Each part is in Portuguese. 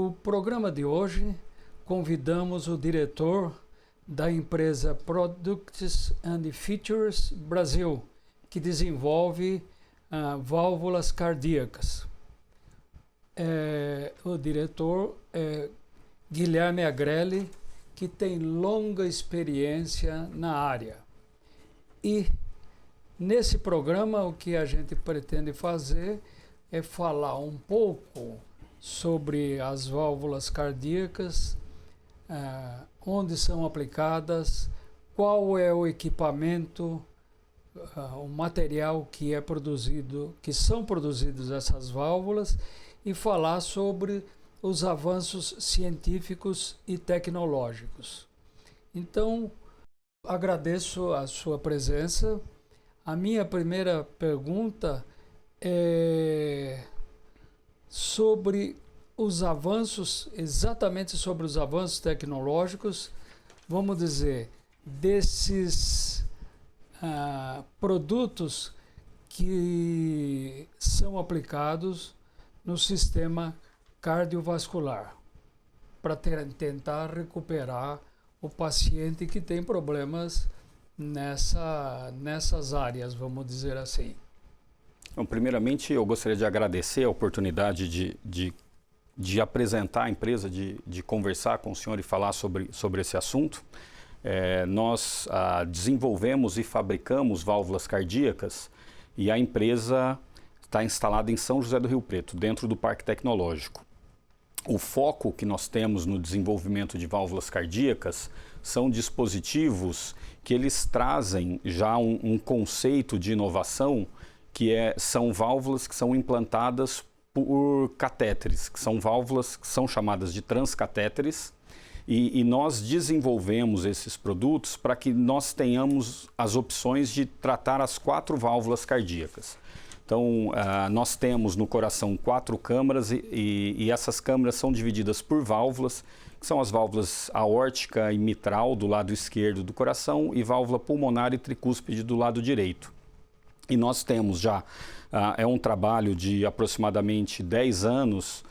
O programa de hoje convidamos o diretor da empresa Products and Features Brasil, que desenvolve válvulas cardíacas. O diretor é Guilherme Agrelli, que tem longa experiência na área. E nesse programa o que a gente pretende fazer é falar um pouco sobre as válvulas cardíacas, onde são aplicadas, qual é o equipamento, o material que é produzido, que são produzidos essas válvulas, e falar sobre os avanços científicos e tecnológicos. Então, agradeço a sua presença. A minha primeira pergunta é sobre os avanços, exatamente sobre os avanços tecnológicos, vamos dizer, desses produtos que são aplicados no sistema cardiovascular, para tentar recuperar o paciente que tem problemas nessas áreas, vamos dizer assim. Bom, primeiramente, eu gostaria de agradecer a oportunidade de apresentar a empresa, de conversar com o senhor e falar sobre esse assunto. Nós desenvolvemos e fabricamos válvulas cardíacas e a empresa está instalada em São José do Rio Preto, dentro do Parque Tecnológico. O foco que nós temos no desenvolvimento de válvulas cardíacas são dispositivos que eles trazem já um conceito de inovação, que são válvulas que são implantadas por catéteres, que são válvulas que são chamadas de transcatéteres, e nós desenvolvemos esses produtos para que nós tenhamos as opções de tratar as 4 válvulas cardíacas. Então, nós temos no coração 4 câmaras e essas câmaras são divididas por válvulas, que são as válvulas aórtica e mitral do lado esquerdo do coração e válvula pulmonar e tricúspide do lado direito. E nós temos já, é um trabalho de aproximadamente 10 anos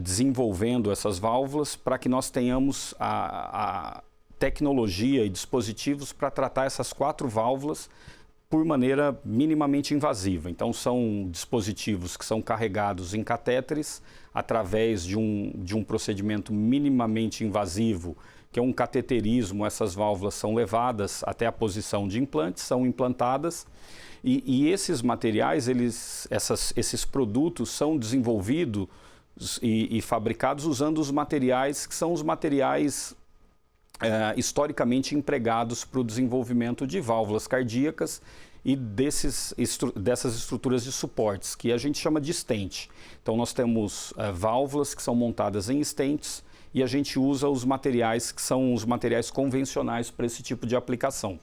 desenvolvendo essas válvulas para que nós tenhamos a tecnologia e dispositivos para tratar essas 4 válvulas por maneira minimamente invasiva. Então, são dispositivos que são carregados em catéteres através de um procedimento minimamente invasivo, que é um cateterismo. Essas válvulas são levadas até a posição de implante, são implantadas, e esses materiais, esses produtos são desenvolvidos e fabricados usando os materiais que são os materiais historicamente empregados para o desenvolvimento de válvulas cardíacas e dessas estruturas de suportes, que a gente chama de stent. Então, nós temos válvulas que são montadas em stents e a gente usa os materiais que são os materiais convencionais para esse tipo de aplicação.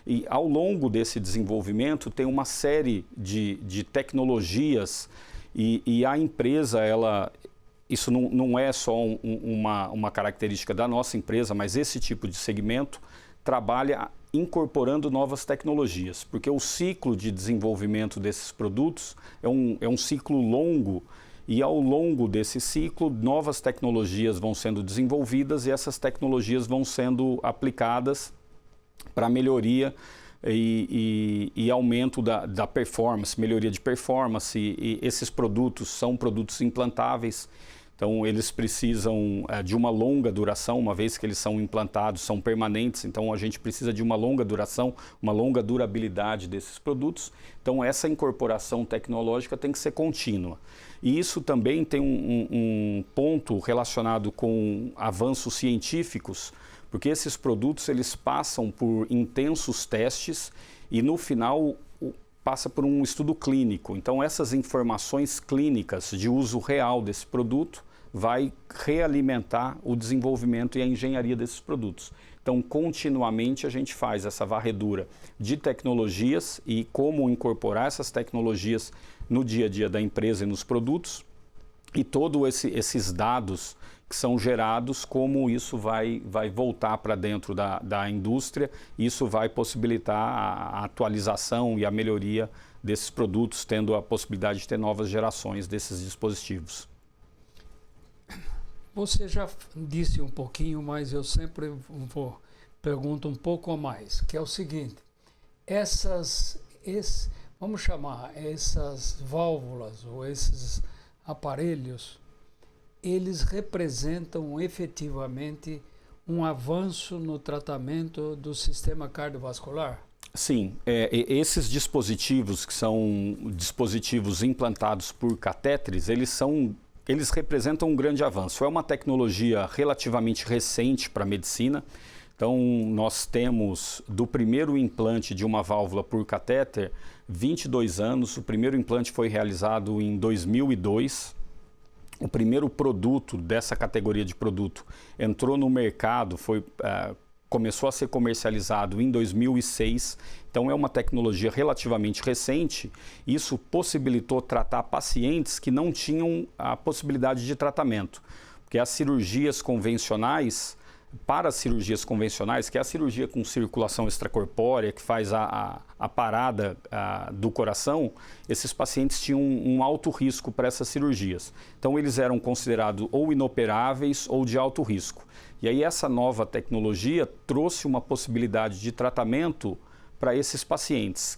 E ao longo desse desenvolvimento tem uma série de tecnologias e a empresa, isso não é só uma característica da nossa empresa, mas esse tipo de segmento trabalha incorporando novas tecnologias, porque o ciclo de desenvolvimento desses produtos é um ciclo longo, e ao longo desse ciclo novas tecnologias vão sendo desenvolvidas e essas tecnologias vão sendo aplicadas para melhoria e aumento da performance, melhoria de performance, e esses produtos são produtos implantáveis. Então, eles precisam de uma longa duração, uma vez que eles são implantados, são permanentes. Então, a gente precisa de uma longa duração, uma longa durabilidade desses produtos. Então, essa incorporação tecnológica tem que ser contínua. E isso também tem um ponto relacionado com avanços científicos, porque esses produtos eles passam por intensos testes e, no final, passa por um estudo clínico. Então, essas informações clínicas de uso real desse produto vai realimentar o desenvolvimento e a engenharia desses produtos. Então, continuamente a gente faz essa varredura de tecnologias e como incorporar essas tecnologias no dia a dia da empresa e nos produtos, e todos esses dados que são gerados, como isso vai voltar para dentro da indústria. Isso vai possibilitar a atualização e a melhoria desses produtos, tendo a possibilidade de ter novas gerações desses dispositivos. Você já disse um pouquinho, mas eu sempre pergunto um pouco a mais, que é o seguinte, vamos chamar essas válvulas ou esses aparelhos, eles representam efetivamente um avanço no tratamento do sistema cardiovascular? Sim, esses dispositivos que são dispositivos implantados por catéteres, eles representam um grande avanço. É uma tecnologia relativamente recente para a medicina. Então, nós temos do primeiro implante de uma válvula por catéter 22 anos. O primeiro implante foi realizado em 2002. O primeiro produto dessa categoria de produto entrou no mercado, começou a ser comercializado em 2006, então é uma tecnologia relativamente recente. Isso possibilitou tratar pacientes que não tinham a possibilidade de tratamento, porque as cirurgias convencionais, para as cirurgias convencionais, que é a cirurgia com circulação extracorpórea, que faz a parada do coração, esses pacientes tinham um alto risco para essas cirurgias. Então eles eram considerados ou inoperáveis ou de alto risco. E aí essa nova tecnologia trouxe uma possibilidade de tratamento para esses pacientes,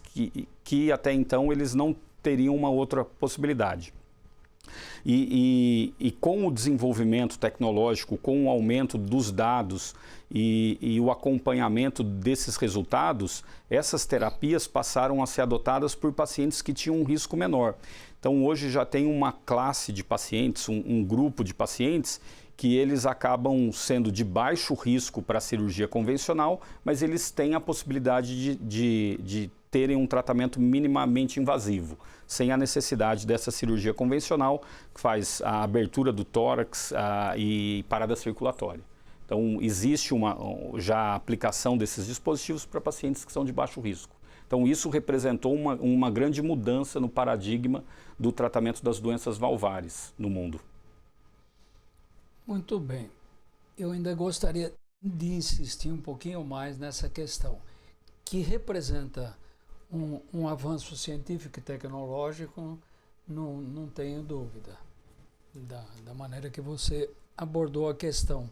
que até então eles não teriam uma outra possibilidade. E com o desenvolvimento tecnológico, com o aumento dos dados e o acompanhamento desses resultados, essas terapias passaram a ser adotadas por pacientes que tinham um risco menor. Então hoje já tem uma classe de pacientes, um grupo de pacientes que eles acabam sendo de baixo risco para a cirurgia convencional, mas eles têm a possibilidade de terem um tratamento minimamente invasivo, sem a necessidade dessa cirurgia convencional, que faz a abertura do tórax e parada circulatória. Então, existe já a aplicação desses dispositivos para pacientes que são de baixo risco. Então, isso representou uma grande mudança no paradigma do tratamento das doenças valvares no mundo. Muito bem. Eu ainda gostaria de insistir um pouquinho mais nessa questão, que representa um avanço científico e tecnológico, não tenho dúvida, da maneira que você abordou a questão.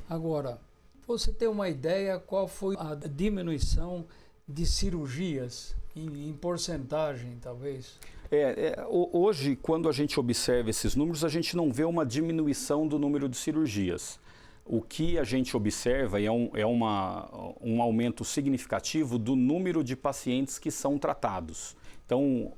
Agora, você tem uma ideia qual foi a diminuição de cirurgias em porcentagem, talvez? Hoje, quando a gente observa esses números, a gente não vê uma diminuição do número de cirurgias. O que a gente observa é um aumento significativo do número de pacientes que são tratados. Então,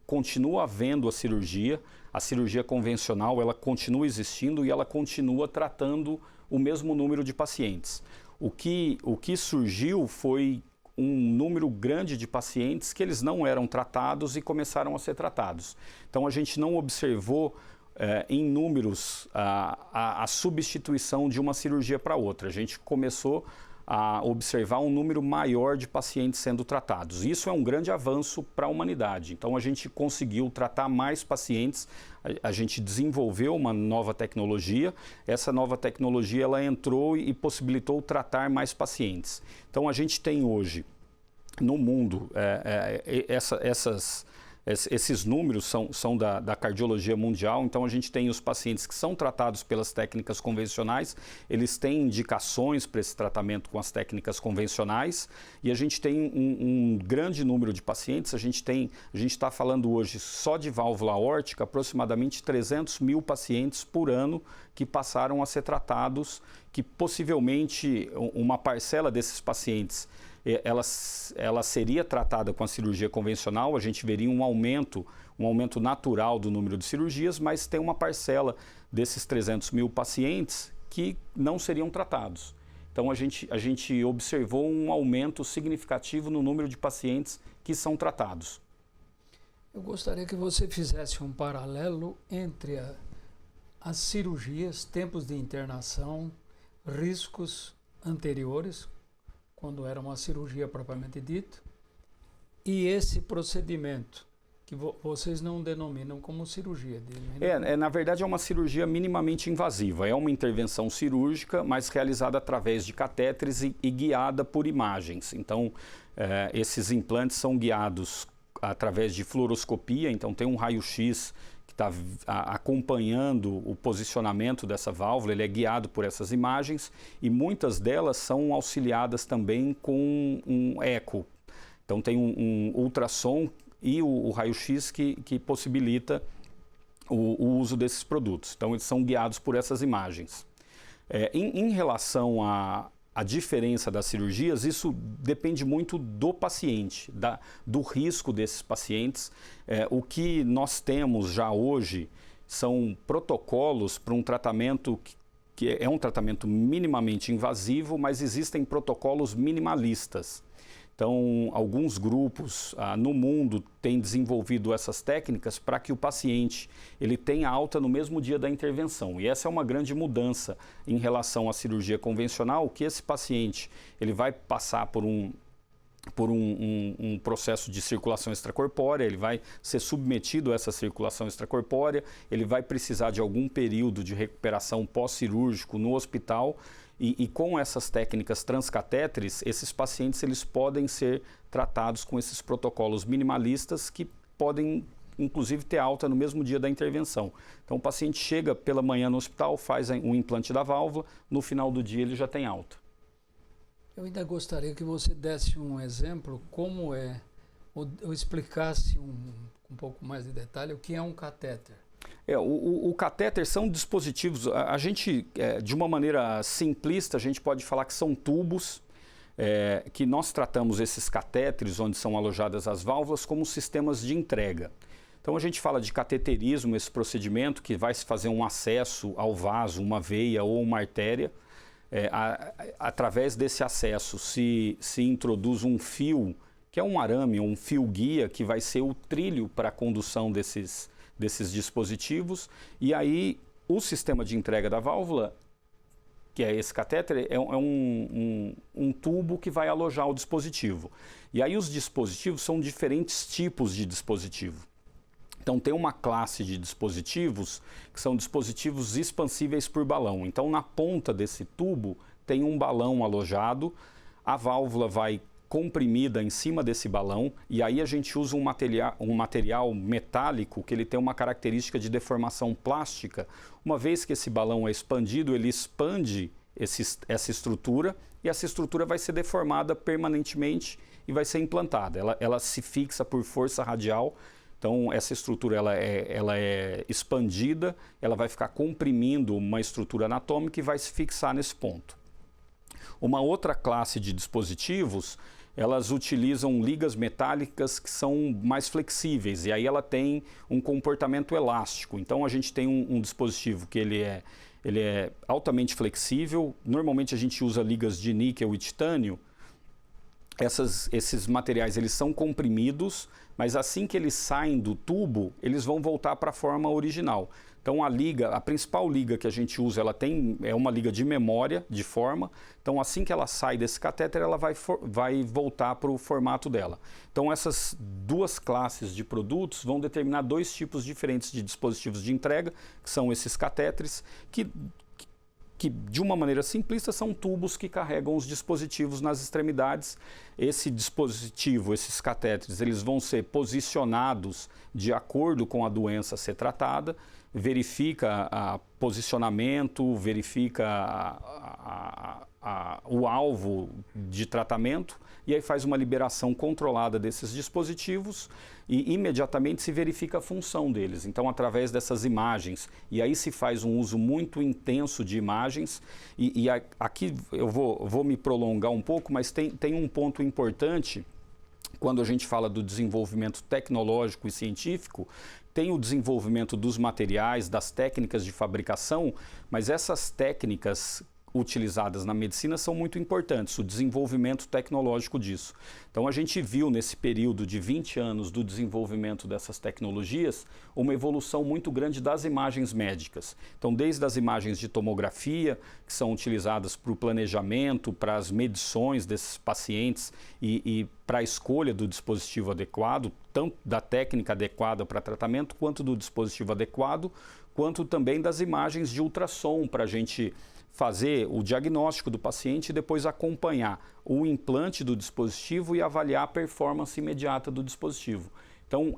continua havendo a cirurgia convencional, ela continua existindo e ela continua tratando o mesmo número de pacientes. O que surgiu foi um número grande de pacientes que eles não eram tratados e começaram a ser tratados. Então, a gente não observou em números a substituição de uma cirurgia para outra. A gente começou a observar um número maior de pacientes sendo tratados. Isso é um grande avanço para a humanidade. Então a gente conseguiu tratar mais pacientes, a gente desenvolveu uma nova tecnologia, essa nova tecnologia ela entrou e possibilitou tratar mais pacientes. Então a gente tem hoje no mundo esses números são da cardiologia mundial, então a gente tem os pacientes que são tratados pelas técnicas convencionais, eles têm indicações para esse tratamento com as técnicas convencionais e a gente tem um grande número de pacientes, a gente está falando hoje só de válvula aórtica, aproximadamente 300 mil pacientes por ano que passaram a ser tratados, que possivelmente uma parcela desses pacientes ela seria tratada com a cirurgia convencional, a gente veria um aumento natural do número de cirurgias, mas tem uma parcela desses 300 mil pacientes que não seriam tratados. Então a gente observou um aumento significativo no número de pacientes que são tratados. Eu gostaria que você fizesse um paralelo entre as cirurgias, tempos de internação, riscos anteriores, quando era uma cirurgia propriamente dita, e esse procedimento, que vocês não denominam como cirurgia. Na verdade é uma cirurgia minimamente invasiva, é uma intervenção cirúrgica, mas realizada através de catéteres e guiada por imagens. Então, esses implantes são guiados através de fluoroscopia, então tem um raio-x que está acompanhando o posicionamento dessa válvula, ele é guiado por essas imagens e muitas delas são auxiliadas também com um eco. Então tem um ultrassom e o raio-x que possibilita o uso desses produtos. Então eles são guiados por essas imagens. Em relação à diferença das cirurgias, isso depende muito do paciente, do risco desses pacientes. O que nós temos já hoje são protocolos para um tratamento que é um tratamento minimamente invasivo, mas existem protocolos minimalistas. Então, alguns grupos no mundo têm desenvolvido essas técnicas para que o paciente ele tenha alta no mesmo dia da intervenção. E essa é uma grande mudança em relação à cirurgia convencional, que esse paciente ele vai passar por um processo de circulação extracorpórea, ele vai ser submetido a essa circulação extracorpórea, ele vai precisar de algum período de recuperação pós-cirúrgico no hospital. E com essas técnicas transcatéteres, esses pacientes eles podem ser tratados com esses protocolos minimalistas que podem, inclusive, ter alta no mesmo dia da intervenção. Então, o paciente chega pela manhã no hospital, faz um implante da válvula, no final do dia ele já tem alta. Eu ainda gostaria que você desse um exemplo, como ou explicasse um pouco mais de detalhe o que é um catéter. O catéter são dispositivos, a gente, de uma maneira simplista, a gente pode falar que são tubos, que nós tratamos esses catéteres, onde são alojadas as válvulas, como sistemas de entrega. Então a gente fala de cateterismo, esse procedimento que vai se fazer um acesso ao vaso, uma veia ou uma artéria. Através desse acesso se introduz um fio, que é um arame, um fio guia, que vai ser o trilho para a condução desses dispositivos, e aí o sistema de entrega da válvula, que é esse catéter, é um tubo que vai alojar o dispositivo. E aí os dispositivos são diferentes tipos de dispositivo. Então tem uma classe de dispositivos que são dispositivos expansíveis por balão. Então na ponta desse tubo tem um balão alojado, a válvula vai comprimida em cima desse balão, e aí a gente usa um material metálico que ele tem uma característica de deformação plástica. Uma vez que esse balão é expandido, ele expande essa estrutura, e essa estrutura vai ser deformada permanentemente e vai ser implantada. Ela se fixa por força radial. Então essa estrutura ela é expandida, ela vai ficar comprimindo uma estrutura anatômica e vai se fixar nesse ponto. Uma outra classe de dispositivos, elas utilizam ligas metálicas que são mais flexíveis, e aí ela tem um comportamento elástico. Então a gente tem um dispositivo que ele é altamente flexível. Normalmente a gente usa ligas de níquel e titânio. Esses materiais eles são comprimidos, mas assim que eles saem do tubo, eles vão voltar para a forma original. Então a principal liga que a gente usa, é uma liga de memória, de forma. Então assim que ela sai desse catéter, ela vai voltar para o formato dela. Então essas duas classes de produtos vão determinar dois tipos diferentes de dispositivos de entrega, que são esses catéteres, que de uma maneira simplista são tubos que carregam os dispositivos nas extremidades. Esse dispositivo, esses catéteres, eles vão ser posicionados de acordo com a doença a ser tratada, verifica o posicionamento, verifica o alvo de tratamento, e aí faz uma liberação controlada desses dispositivos e imediatamente se verifica a função deles. Então, através dessas imagens, e aí se faz um uso muito intenso de imagens, e aqui eu vou me prolongar um pouco, mas tem um ponto importante. Quando a gente fala do desenvolvimento tecnológico e científico, tem o desenvolvimento dos materiais, das técnicas de fabricação, mas essas técnicas utilizadas na medicina são muito importantes, o desenvolvimento tecnológico disso. Então a gente viu nesse período de 20 anos do desenvolvimento dessas tecnologias uma evolução muito grande das imagens médicas. Então desde as imagens de tomografia, que são utilizadas para o planejamento, para as medições desses pacientes e para a escolha do dispositivo adequado, tanto da técnica adequada para tratamento, quanto do dispositivo adequado, quanto também das imagens de ultrassom para a gente fazer o diagnóstico do paciente e depois acompanhar o implante do dispositivo e avaliar a performance imediata do dispositivo. Então,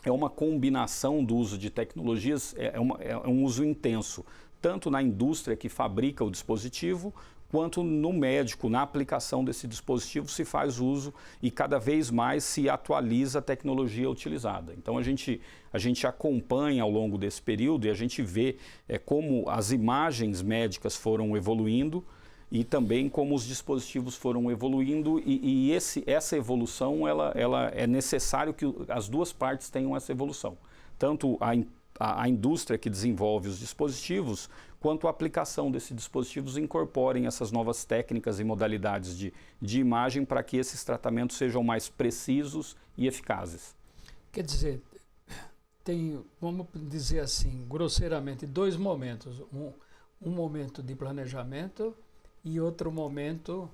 é uma combinação do uso de tecnologias, é um uso intenso, tanto na indústria que fabrica o dispositivo, quanto no médico, na aplicação desse dispositivo se faz uso e cada vez mais se atualiza a tecnologia utilizada. Então a gente acompanha ao longo desse período e a gente vê como as imagens médicas foram evoluindo e também como os dispositivos foram evoluindo e essa evolução ela é necessário que as duas partes tenham essa evolução. Tanto a indústria que desenvolve os dispositivos, quanto a aplicação desses dispositivos incorporem essas novas técnicas e modalidades de imagem para que esses tratamentos sejam mais precisos e eficazes. Quer dizer, tem, vamos dizer assim, grosseiramente, dois momentos. Um momento de planejamento e outro momento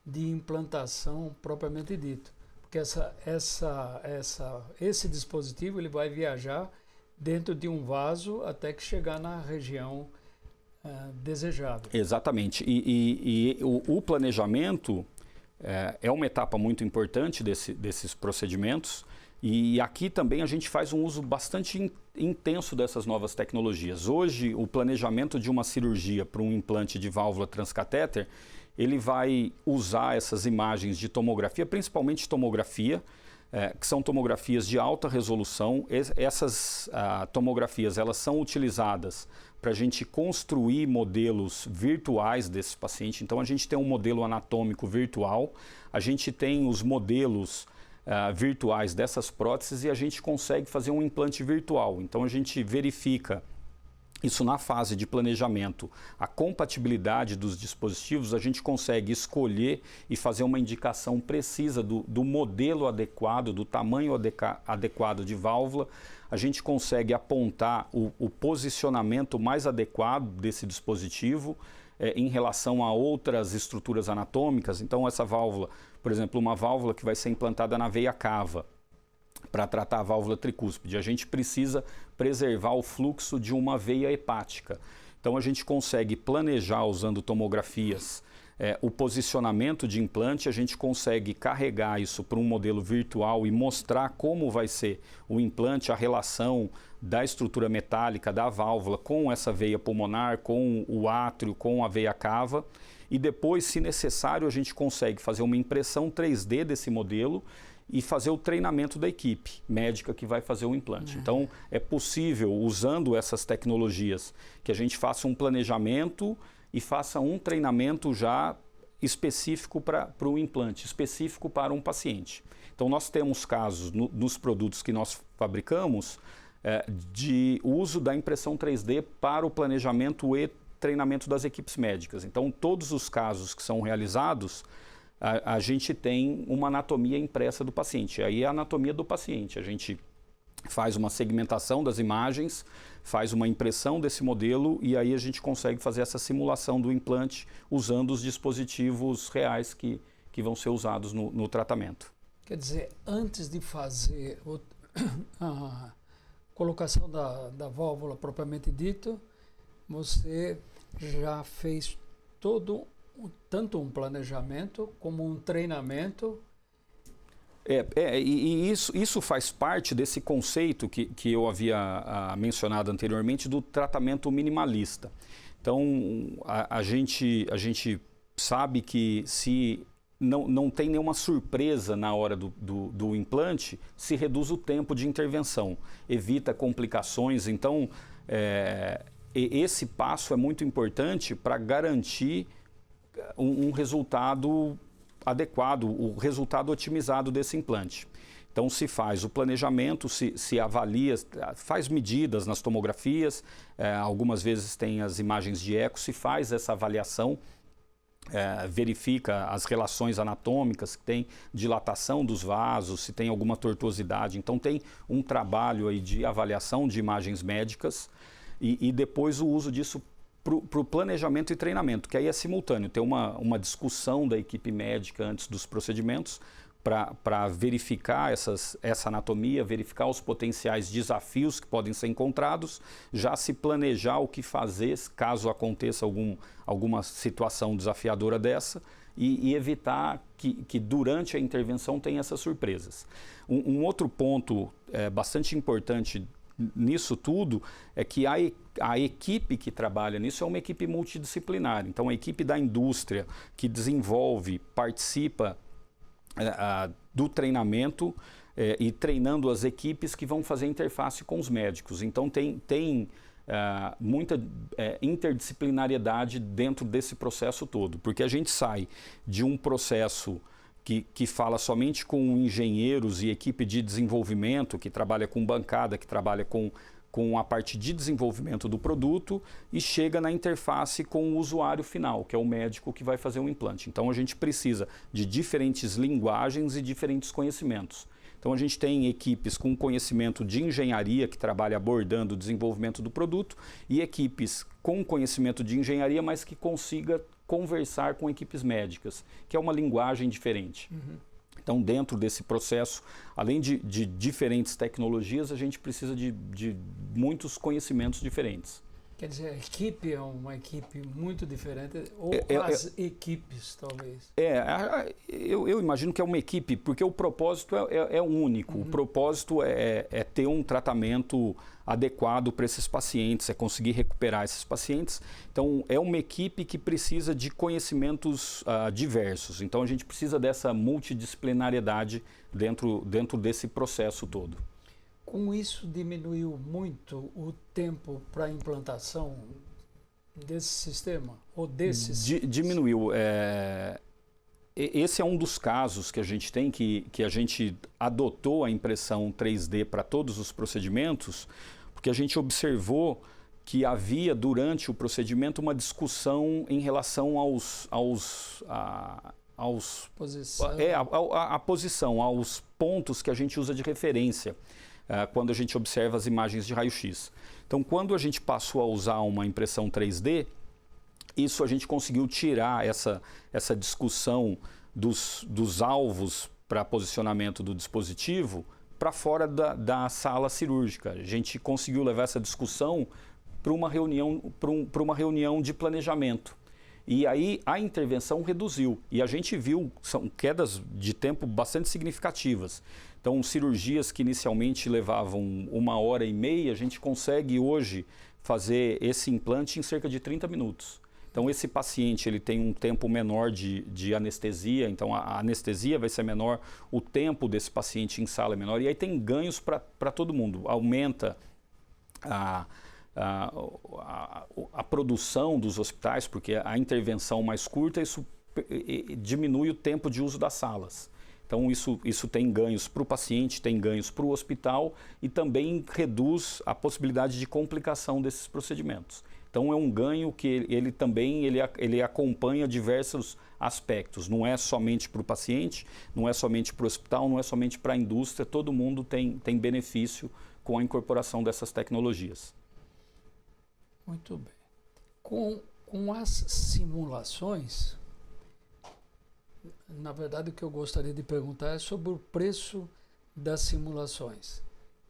de implantação propriamente dito. Porque esse dispositivo ele vai viajar dentro de um vaso até que chegar na região desejável. Exatamente. E o planejamento é uma etapa muito importante desses procedimentos. E aqui também a gente faz um uso bastante intenso dessas novas tecnologias. Hoje, o planejamento de uma cirurgia para um implante de válvula transcatéter, ele vai usar essas imagens de tomografia, principalmente tomografia, que são tomografias de alta resolução. Essas tomografias elas são utilizadas para a gente construir modelos virtuais desse paciente. Então a gente tem um modelo anatômico virtual, a gente tem os modelos virtuais dessas próteses e a gente consegue fazer um implante virtual. Então a gente verifica isso na fase de planejamento, a compatibilidade dos dispositivos, a gente consegue escolher e fazer uma indicação precisa do modelo adequado, do tamanho adequado de válvula, a gente consegue apontar o posicionamento mais adequado desse dispositivo em relação a outras estruturas anatômicas. Então essa válvula, por exemplo, uma válvula que vai ser implantada na veia cava, para tratar a válvula tricúspide, a gente precisa preservar o fluxo de uma veia hepática. Então a gente consegue planejar usando tomografias o posicionamento de implante, a gente consegue carregar isso para um modelo virtual e mostrar como vai ser o implante, a relação da estrutura metálica da válvula com essa veia pulmonar, com o átrio, com a veia cava. E depois, se necessário, a gente consegue fazer uma impressão 3D desse modelo e fazer o treinamento da equipe médica que vai fazer o implante. Então, é possível, usando essas tecnologias, que a gente faça um planejamento e faça um treinamento já específico para o implante, específico para um paciente. Então, nós temos casos nos produtos que nós fabricamos de uso da impressão 3D para o planejamento e treinamento das equipes médicas. Então, todos os casos que são realizados, a gente tem uma anatomia impressa do paciente. Aí é a anatomia do paciente. A gente faz uma segmentação das imagens, faz uma impressão desse modelo e aí a gente consegue fazer essa simulação do implante usando os dispositivos reais que vão ser usados no tratamento. Quer dizer, antes de fazer a colocação da válvula propriamente dito, você já fez tanto um planejamento como um treinamento. E isso faz parte desse conceito que eu havia mencionado anteriormente do tratamento minimalista. Então, a gente sabe que se não tem nenhuma surpresa na hora do implante, se reduz o tempo de intervenção, evita complicações. Então, esse passo é muito importante para garantir um resultado adequado, o resultado otimizado desse implante. Então se faz o planejamento, se avalia, faz medidas nas tomografias, algumas vezes tem as imagens de eco, se faz essa avaliação, verifica as relações anatômicas, se tem dilatação dos vasos, se tem alguma tortuosidade. Então tem um trabalho aí de avaliação de imagens médicas e depois o uso disso para o planejamento e treinamento, que aí é simultâneo. Tem uma discussão da equipe médica antes dos procedimentos para verificar essa anatomia, verificar os potenciais desafios que podem ser encontrados, já se planejar o que fazer caso aconteça alguma situação desafiadora dessa e evitar que durante a intervenção tenha essas surpresas. Um outro ponto bastante importante nisso tudo é que a equipe que trabalha nisso é uma equipe multidisciplinar. Então, a equipe da indústria que desenvolve, participa do treinamento e treinando as equipes que vão fazer interface com os médicos. Então, tem muita interdisciplinariedade dentro desse processo todo, porque a gente sai de um processo que fala somente com engenheiros e equipe de desenvolvimento, que trabalha com bancada, que trabalha com a parte de desenvolvimento do produto e chega na interface com o usuário final, que é o médico que vai fazer o implante. Então, a gente precisa de diferentes linguagens e diferentes conhecimentos. Então, a gente tem equipes com conhecimento de engenharia, que trabalha abordando o desenvolvimento do produto, e equipes com conhecimento de engenharia, mas que consiga conversar com equipes médicas, que é uma linguagem diferente. Uhum. Então, dentro desse processo, além de diferentes tecnologias, a gente precisa de muitos conhecimentos diferentes. Quer dizer, a equipe é uma equipe muito diferente, ou as equipes, talvez? Eu imagino que é uma equipe, porque o propósito é único. Uhum. O propósito é ter um tratamento adequado para esses pacientes, é conseguir recuperar esses pacientes. Então, é uma equipe que precisa de conhecimentos diversos. Então, a gente precisa dessa multidisciplinariedade dentro desse processo todo. Com isso, diminuiu muito o tempo para a implantação desse sistema? Ou desses? Diminuiu. Esse é um dos casos que a gente tem, que a gente adotou a impressão 3D para todos os procedimentos, porque a gente observou que havia, durante o procedimento, uma discussão em relação à posição, aos pontos que a gente usa de referência. Quando a gente observa as imagens de raio-x. Então, quando a gente passou a usar uma impressão 3D, isso a gente conseguiu tirar essa discussão dos alvos para posicionamento do dispositivo para fora da sala cirúrgica. A gente conseguiu levar essa discussão para uma reunião de planejamento. E aí a intervenção reduziu. E a gente viu, são quedas de tempo bastante significativas. Então, cirurgias que inicialmente levavam 1h30, a gente consegue hoje fazer esse implante em cerca de 30 minutos. Então, esse paciente ele tem um tempo menor de anestesia, então a anestesia vai ser menor, o tempo desse paciente em sala é menor, e aí tem ganhos para todo mundo. Aumenta a produção dos hospitais, porque a intervenção mais curta, isso diminui o tempo de uso das salas. Então, isso tem ganhos para o paciente, tem ganhos para o hospital e também reduz a possibilidade de complicação desses procedimentos. Então, é um ganho que ele também acompanha diversos aspectos. Não é somente para o paciente, não é somente para o hospital, não é somente para a indústria. Todo mundo tem benefício com a incorporação dessas tecnologias. Muito bem. Com as simulações, na verdade, o que eu gostaria de perguntar é sobre o preço das simulações.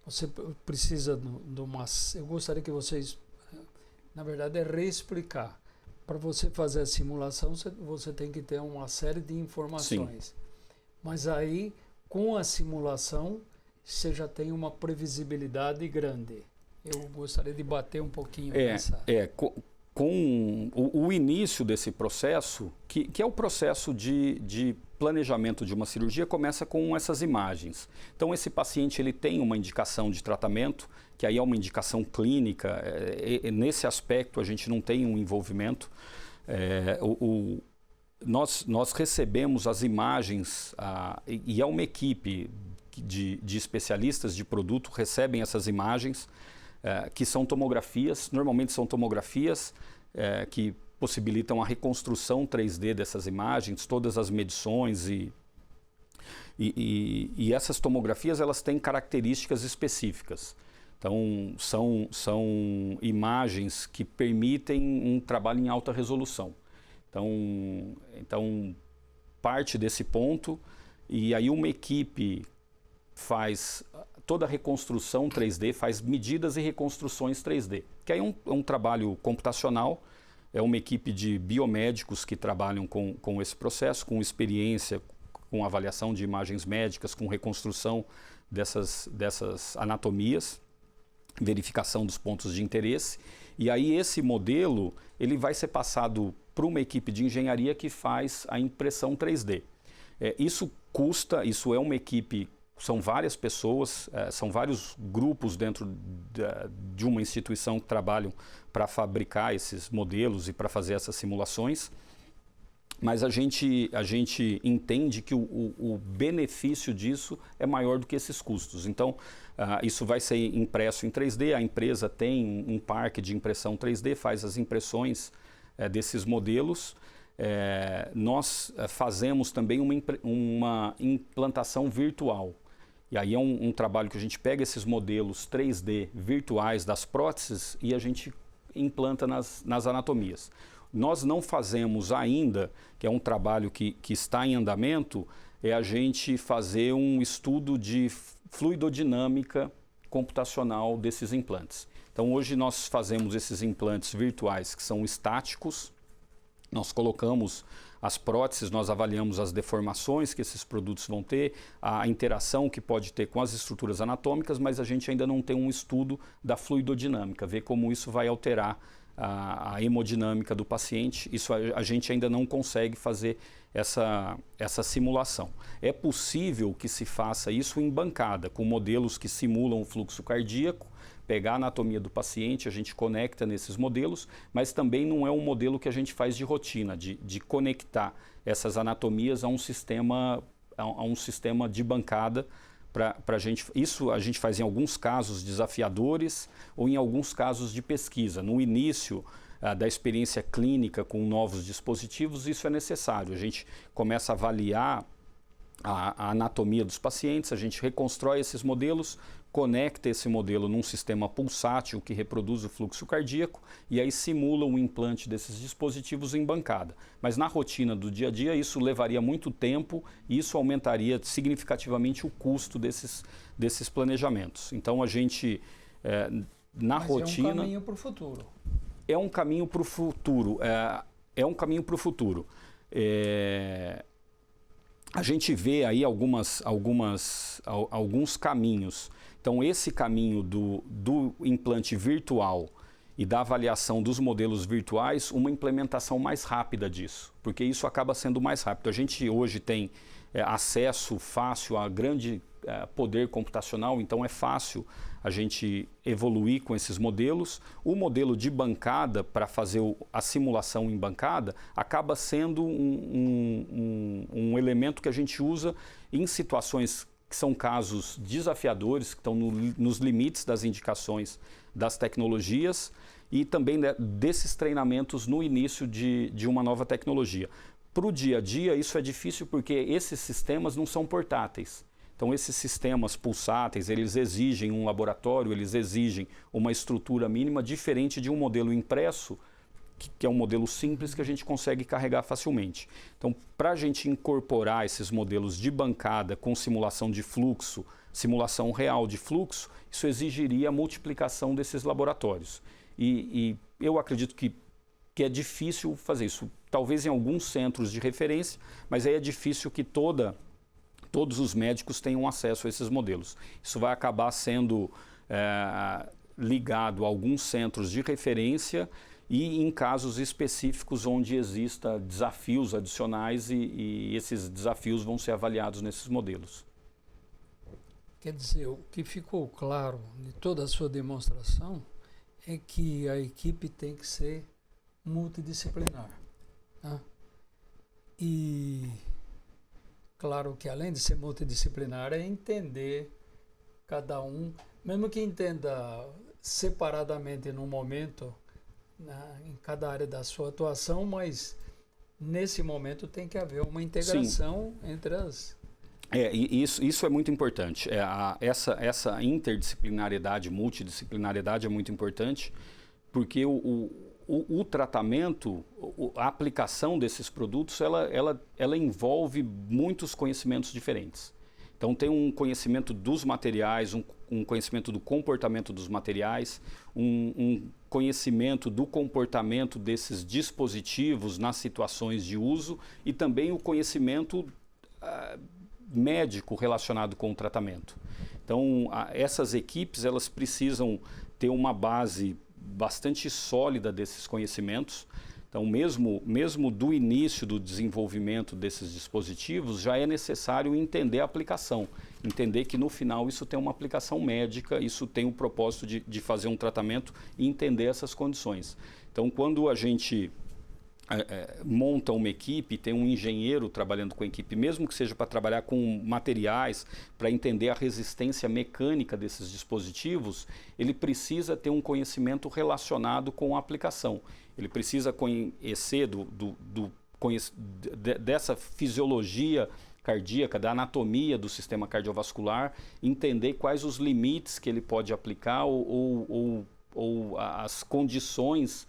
Você precisa de uma... Eu gostaria que vocês, na verdade, reexplicar. Para você fazer a simulação, você tem que ter uma série de informações. Sim. Mas aí, com a simulação, você já tem uma previsibilidade grande. Eu gostaria de bater um pouquinho nessa... Com o início desse processo, que é o processo de planejamento de uma cirurgia, começa com essas imagens. Então, esse paciente ele tem uma indicação de tratamento, que aí é uma indicação clínica. Nesse aspecto, a gente não tem um envolvimento. Nós recebemos as imagens, e é uma equipe de especialistas de produto, recebem essas imagens, que são tomografias, normalmente são tomografias que possibilitam a reconstrução 3D dessas imagens, todas as medições e essas tomografias elas têm características específicas. Então, são imagens que permitem um trabalho em alta resolução. Então parte desse ponto, e aí uma equipe faz toda a reconstrução 3D, faz medidas e reconstruções 3D, que aí é um trabalho computacional é uma equipe de biomédicos que trabalham com esse processo, com experiência, com avaliação de imagens médicas, com reconstrução dessas anatomias, verificação dos pontos de interesse. E aí esse modelo ele vai ser passado para uma equipe de engenharia que faz a impressão 3D. Isso é uma equipe, são várias pessoas, são vários grupos dentro de uma instituição que trabalham para fabricar esses modelos e para fazer essas simulações. Mas a gente entende que o benefício disso é maior do que esses custos. Então, isso vai ser impresso em 3D, a empresa tem um parque de impressão 3D, faz as impressões desses modelos. Nós fazemos também uma implantação virtual. E aí é um trabalho que a gente pega esses modelos 3D virtuais das próteses e a gente implanta nas anatomias. Nós não fazemos ainda, que é um trabalho que está em andamento, é a gente fazer um estudo de fluidodinâmica computacional desses implantes. Então hoje nós fazemos esses implantes virtuais que são estáticos, nós colocamos as próteses, nós avaliamos as deformações que esses produtos vão ter, a interação que pode ter com as estruturas anatômicas, mas a gente ainda não tem um estudo da fluidodinâmica, ver como isso vai alterar a hemodinâmica do paciente. Isso a gente ainda não consegue fazer essa simulação. É possível que se faça isso em bancada, com modelos que simulam o fluxo cardíaco, pegar a anatomia do paciente, a gente conecta nesses modelos, mas também não é um modelo que a gente faz de rotina, de conectar essas anatomias a um sistema de bancada. Isso a gente faz em alguns casos desafiadores ou em alguns casos de pesquisa. No início da experiência clínica com novos dispositivos, isso é necessário. A gente começa a avaliar a anatomia dos pacientes, a gente reconstrói esses modelos, conecta esse modelo num sistema pulsátil que reproduz o fluxo cardíaco e aí simula o implante desses dispositivos em bancada. Mas na rotina do dia a dia isso levaria muito tempo e isso aumentaria significativamente o custo desses planejamentos. Então a gente, na rotina... É um caminho para o futuro. É um caminho para o futuro. É um caminho para o futuro. A gente vê aí alguns caminhos. Então, esse caminho do implante virtual e da avaliação dos modelos virtuais, uma implementação mais rápida disso, porque isso acaba sendo mais rápido. A gente hoje tem acesso fácil a grande poder computacional, então é fácil a gente evoluir com esses modelos. O modelo de bancada, para fazer a simulação em bancada, acaba sendo um elemento que a gente usa em situações que são casos desafiadores, que estão nos limites das indicações das tecnologias e também desses treinamentos no início de uma nova tecnologia. Para o dia a dia, isso é difícil porque esses sistemas não são portáteis. Então, esses sistemas pulsáteis, eles exigem um laboratório, eles exigem uma estrutura mínima diferente de um modelo impresso, que é um modelo simples que a gente consegue carregar facilmente. Então, para a gente incorporar esses modelos de bancada com simulação de fluxo, simulação real de fluxo, isso exigiria a multiplicação desses laboratórios. E eu acredito que é difícil fazer isso. Talvez em alguns centros de referência, mas aí é difícil que todos os médicos tenham acesso a esses modelos. Isso vai acabar sendo ligado a alguns centros de referência e em casos específicos onde exista desafios adicionais e esses desafios vão ser avaliados nesses modelos. Quer dizer, o que ficou claro de toda a sua demonstração é que a equipe tem que ser multidisciplinar. Tá? E claro que além de ser multidisciplinar é entender cada um, mesmo que entenda separadamente no momento, em cada área da sua atuação, mas nesse momento tem que haver uma integração entre as... Isso é muito importante. Essa interdisciplinariedade, multidisciplinariedade é muito importante, porque o tratamento, a aplicação desses produtos, ela envolve muitos conhecimentos diferentes. Então tem um conhecimento dos materiais, um conhecimento do comportamento dos materiais, um conhecimento do comportamento desses dispositivos nas situações de uso e também o conhecimento médico relacionado com o tratamento. Então, essas equipes elas precisam ter uma base bastante sólida desses conhecimentos. Então, mesmo do início do desenvolvimento desses dispositivos, já é necessário entender a aplicação, entender que no final isso tem uma aplicação médica, isso tem o propósito de fazer um tratamento e entender essas condições. Então, quando a gente monta uma equipe, tem um engenheiro trabalhando com a equipe, mesmo que seja para trabalhar com materiais, para entender a resistência mecânica desses dispositivos, ele precisa ter um conhecimento relacionado com a aplicação. Ele precisa conhecer dessa fisiologia cardíaca, da anatomia do sistema cardiovascular, entender quais os limites que ele pode aplicar ou as condições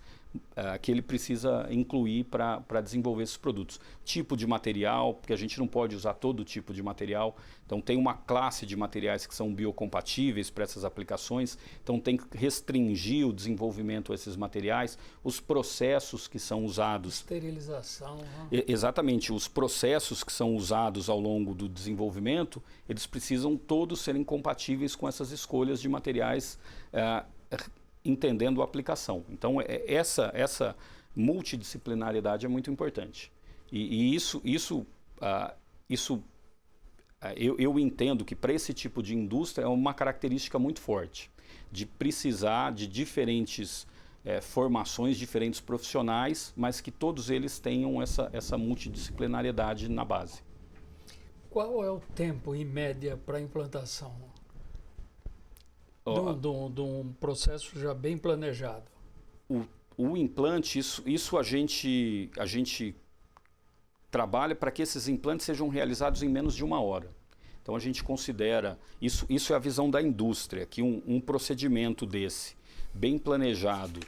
que ele precisa incluir para desenvolver esses produtos. Tipo de material, porque a gente não pode usar todo tipo de material. Então tem uma classe de materiais que são biocompatíveis para essas aplicações. Então tem que restringir o desenvolvimento a esses materiais. Os processos que são usados... Esterilização. Exatamente. Os processos que são usados ao longo do desenvolvimento, eles precisam todos serem compatíveis com essas escolhas de materiais entendendo a aplicação. Então, essa multidisciplinariedade é muito importante. Eu entendo que para esse tipo de indústria é uma característica muito forte, de precisar de diferentes formações, diferentes profissionais, mas que todos eles tenham essa multidisciplinariedade na base. Qual é o tempo, em média, para a implantação? De um processo já bem planejado. O implante, isso a gente trabalha para que esses implantes sejam realizados em menos de 1 hora. Então a gente considera, isso é a visão da indústria, que um procedimento desse, bem planejado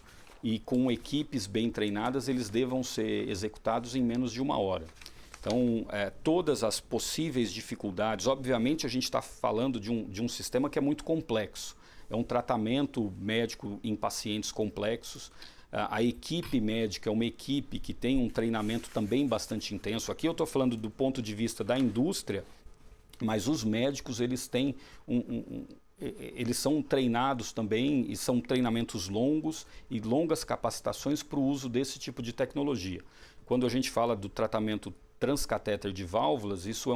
e com equipes bem treinadas, eles devam ser executados em menos de 1 hora. Então, todas as possíveis dificuldades, obviamente a gente está falando de um sistema que é muito complexo. É um tratamento médico em pacientes complexos. A equipe médica é uma equipe que tem um treinamento também bastante intenso. Aqui eu estou falando do ponto de vista da indústria, mas os médicos eles têm eles são treinados também e são treinamentos longos e longas capacitações para o uso desse tipo de tecnologia. Quando a gente fala do tratamento transcatéter de válvulas, isso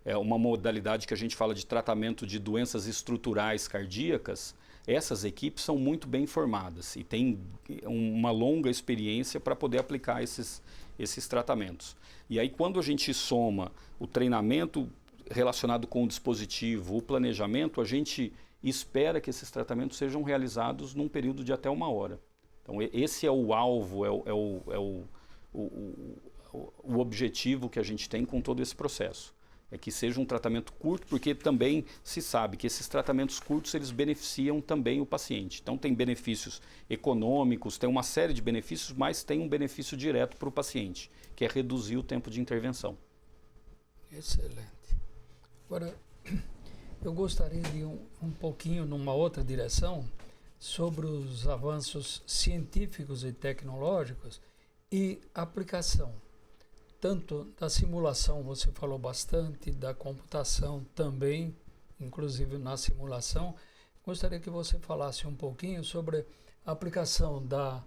é uma modalidade que a gente fala de tratamento de doenças estruturais cardíacas. Essas equipes são muito bem formadas e têm uma longa experiência para poder aplicar esses tratamentos. E aí quando a gente soma o treinamento relacionado com o dispositivo, o planejamento, a gente espera que esses tratamentos sejam realizados num período de até 1 hora. Então esse é o alvo, o objetivo que a gente tem com todo esse processo. É que seja um tratamento curto, porque também se sabe que esses tratamentos curtos eles beneficiam também o paciente. Então tem benefícios econômicos, tem uma série de benefícios, mas tem um benefício direto para o paciente, que é reduzir o tempo de intervenção. Excelente. Agora, eu gostaria de ir um pouquinho numa outra direção sobre os avanços científicos e tecnológicos e aplicação. Tanto da simulação, você falou bastante, da computação também, inclusive na simulação. Gostaria que você falasse um pouquinho sobre a aplicação da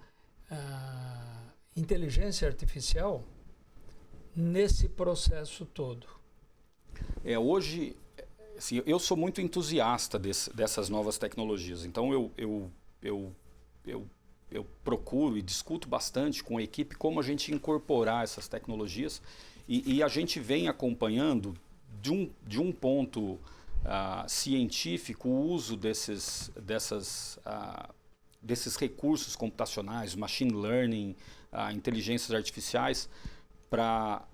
inteligência artificial nesse processo todo. Hoje, assim, eu sou muito entusiasta dessas novas tecnologias, então eu procuro e discuto bastante com a equipe como a gente incorporar essas tecnologias e a gente vem acompanhando de um ponto científico o uso desses recursos computacionais, machine learning, inteligências artificiais, para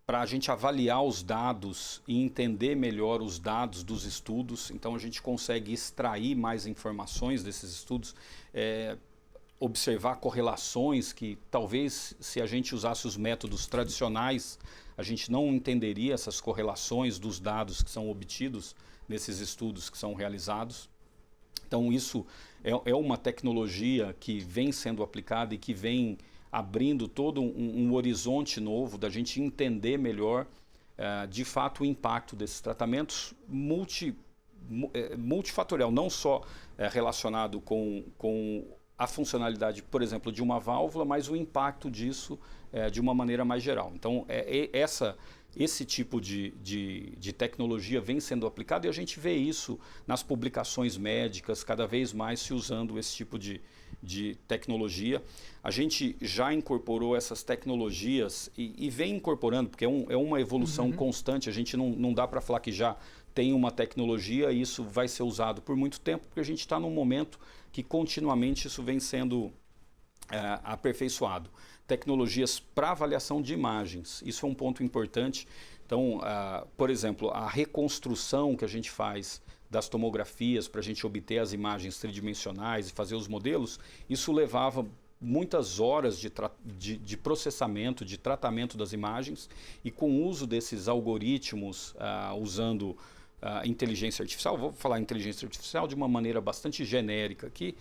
a gente avaliar os dados e entender melhor os dados dos estudos. Então a gente consegue extrair mais informações desses estudos, observar correlações que talvez se a gente usasse os métodos tradicionais, a gente não entenderia essas correlações dos dados que são obtidos nesses estudos que são realizados. Então isso é uma tecnologia que vem sendo aplicada e que vem abrindo todo um horizonte novo da gente entender melhor, de fato, o impacto desses tratamentos multifatorial, não só relacionado com a funcionalidade, por exemplo, de uma válvula, mas o impacto disso de uma maneira mais geral. Então, esse tipo de tecnologia vem sendo aplicado e a gente vê isso nas publicações médicas, cada vez mais se usando esse tipo de tecnologia. A gente já incorporou essas tecnologias e vem incorporando, porque é uma evolução constante, a gente não dá para falar que já tem uma tecnologia e isso vai ser usado por muito tempo, porque a gente está num momento que continuamente isso vem sendo aperfeiçoado. Tecnologias para avaliação de imagens, isso é um ponto importante. Então, por exemplo, a reconstrução que a gente faz das tomografias para a gente obter as imagens tridimensionais e fazer os modelos, isso levava muitas horas de processamento, de tratamento das imagens, e com o uso desses algoritmos, usando inteligência artificial, vou falar inteligência artificial de uma maneira bastante genérica aqui,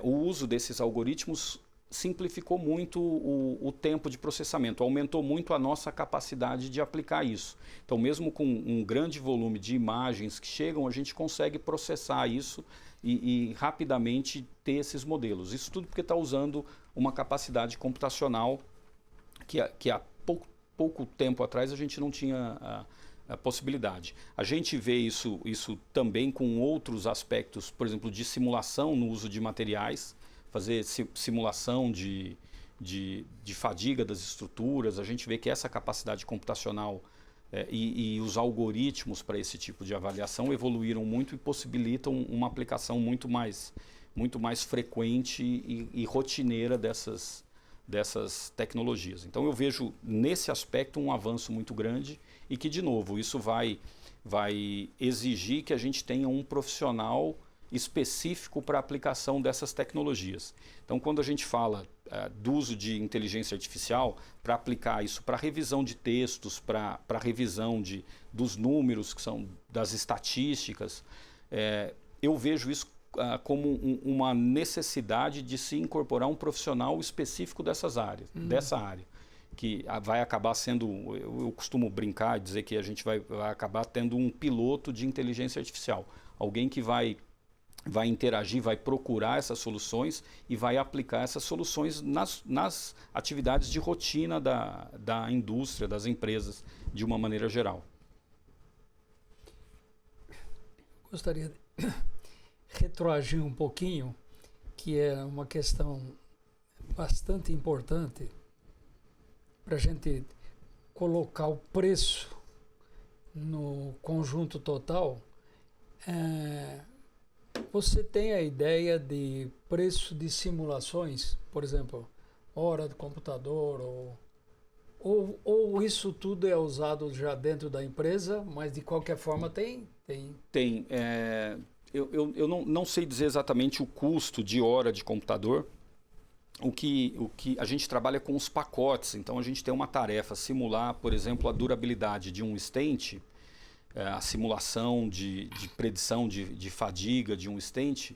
o uso desses algoritmos simplificou muito o tempo de processamento, aumentou muito a nossa capacidade de aplicar isso. Então, mesmo com um grande volume de imagens que chegam, a gente consegue processar isso e rapidamente ter esses modelos. Isso tudo porque está usando uma capacidade computacional que há pouco tempo atrás a gente não tinha a possibilidade. A gente vê isso também com outros aspectos, por exemplo, de simulação no uso de materiais, fazer simulação de fadiga das estruturas. A gente vê que essa capacidade computacional e os algoritmos para esse tipo de avaliação evoluíram muito e possibilitam uma aplicação muito mais frequente e rotineira dessas tecnologias. Então eu vejo nesse aspecto um avanço muito grande e que, de novo, isso vai exigir que a gente tenha um profissional específico para a aplicação dessas tecnologias. Então, quando a gente fala do uso de inteligência artificial para aplicar isso para revisão de textos, para revisão dos números, que são das estatísticas, eu vejo isso como uma necessidade de se incorporar um profissional específico dessa área, que vai acabar sendo, eu costumo brincar e dizer que a gente vai acabar tendo um piloto de inteligência artificial, alguém que vai interagir, vai procurar essas soluções e vai aplicar essas soluções nas atividades de rotina da indústria, das empresas, de uma maneira geral. Gostaria de retroagir um pouquinho, que é uma questão bastante importante para a gente colocar o preço no conjunto total. Você tem a ideia de preço de simulações, por exemplo, hora de computador, ou isso tudo é usado já dentro da empresa, mas de qualquer forma tem? Tem. Eu não sei dizer exatamente o custo de hora de computador. O que a gente trabalha com os pacotes, então a gente tem uma tarefa, simular, por exemplo, a durabilidade de um stent, a simulação de predição de fadiga de um stent,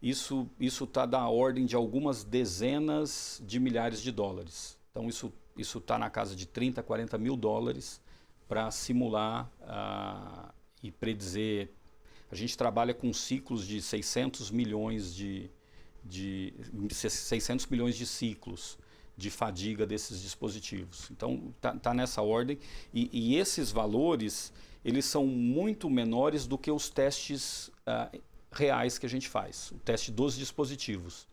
isso está da ordem de algumas dezenas de milhares de dólares. Então isso está na casa de 30, 40 mil dólares para simular e predizer. A gente trabalha com ciclos de 600 milhões de 600 milhões de ciclos de fadiga desses dispositivos. Então tá nessa ordem e esses valores eles são muito menores do que os testes reais que a gente faz, o teste dos dispositivos.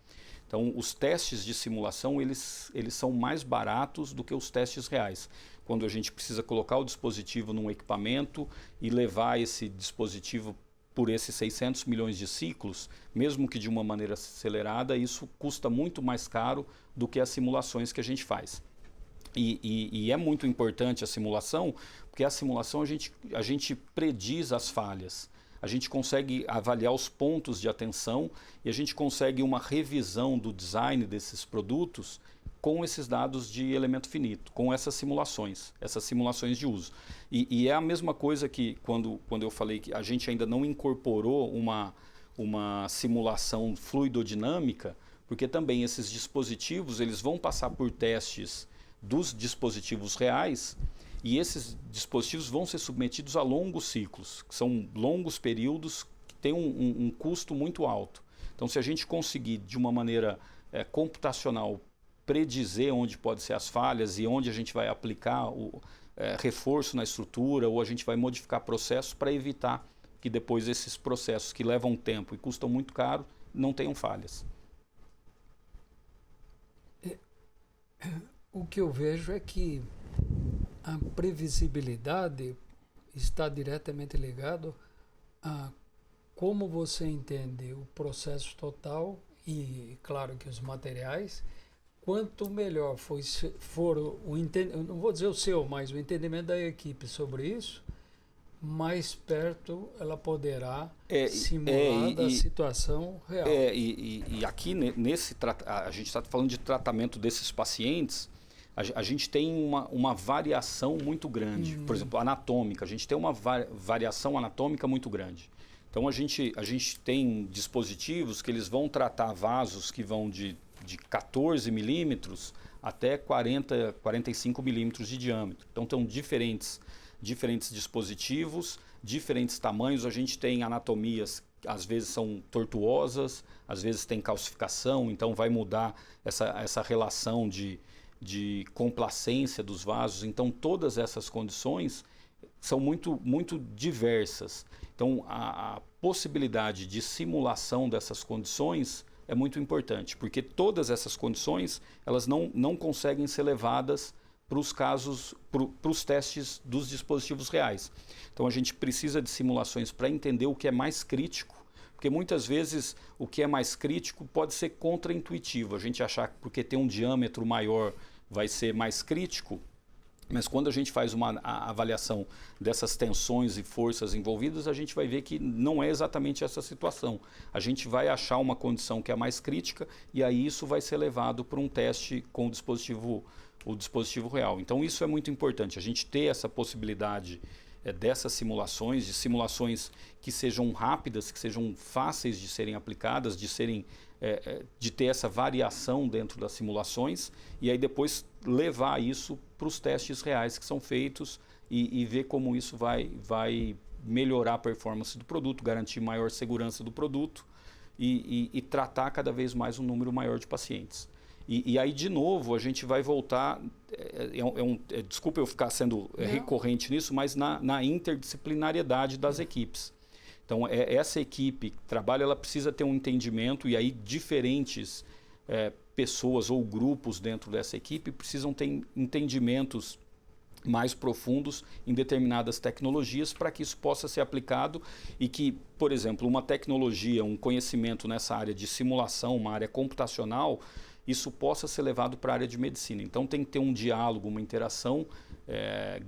Então os testes de simulação eles são mais baratos do que os testes reais. Quando a gente precisa colocar o dispositivo num equipamento e levar esse dispositivo por esses 600 milhões de ciclos, mesmo que de uma maneira acelerada, isso custa muito mais caro do que as simulações que a gente faz. E é muito importante a simulação, porque a simulação a gente prediz as falhas, a gente consegue avaliar os pontos de atenção e a gente consegue uma revisão do design desses produtos com esses dados de elemento finito, com essas simulações de uso. E é a mesma coisa que quando eu falei que a gente ainda não incorporou uma simulação fluidodinâmica, porque também esses dispositivos eles vão passar por testes dos dispositivos reais e esses dispositivos vão ser submetidos a longos ciclos, que são longos períodos que têm um custo muito alto. Então, se a gente conseguir, de uma maneira computacional, predizer onde podem ser as falhas e onde a gente vai aplicar o reforço na estrutura ou a gente vai modificar processos para evitar que depois esses processos que levam tempo e custam muito caro não tenham falhas. O que eu vejo é que a previsibilidade está diretamente ligado a como você entende o processo total e, claro, que os materiais. Quanto melhor for o entendimento, não vou dizer o seu, mas o entendimento da equipe sobre isso, mais perto ela poderá simular da situação real. E aqui a gente está falando de tratamento desses pacientes, a gente tem uma variação muito grande. Por exemplo, anatômica, a gente tem uma variação anatômica muito grande. Então a gente tem dispositivos que eles vão tratar vasos que vão de 14 milímetros até 45 milímetros de diâmetro. Então são diferentes dispositivos, diferentes tamanhos. A gente tem anatomias que às vezes são tortuosas, às vezes tem calcificação, então vai mudar essa relação de complacência dos vasos. Então todas essas condições são muito, muito diversas. Então a possibilidade de simulação dessas condições é muito importante, porque todas essas condições elas não conseguem ser levadas para os casos, para os testes dos dispositivos reais. Então a gente precisa de simulações para entender o que é mais crítico, porque muitas vezes o que é mais crítico pode ser contraintuitivo. A gente achar que porque tem um diâmetro maior vai ser mais crítico, mas quando a gente faz a avaliação dessas tensões e forças envolvidas, a gente vai ver que não é exatamente essa situação. A gente vai achar uma condição que é mais crítica e aí isso vai ser levado para um teste com o dispositivo real. Então isso é muito importante, a gente ter essa possibilidade dessas simulações, de simulações que sejam rápidas, que sejam fáceis de serem aplicadas, de ter essa variação dentro das simulações e aí depois levar isso para os testes reais que são feitos e ver como isso vai melhorar a performance do produto, garantir maior segurança do produto e tratar cada vez mais um número maior de pacientes. E aí, de novo, a gente vai voltar, desculpa eu ficar sendo recorrente nisso, mas na interdisciplinariedade das equipes. Então, essa equipe que trabalha, ela precisa ter um entendimento e aí diferentes pessoas ou grupos dentro dessa equipe precisam ter entendimentos mais profundos em determinadas tecnologias para que isso possa ser aplicado e que, por exemplo, uma tecnologia, um conhecimento nessa área de simulação, uma área computacional, isso possa ser levado para a área de medicina. Então tem que ter um diálogo, uma interação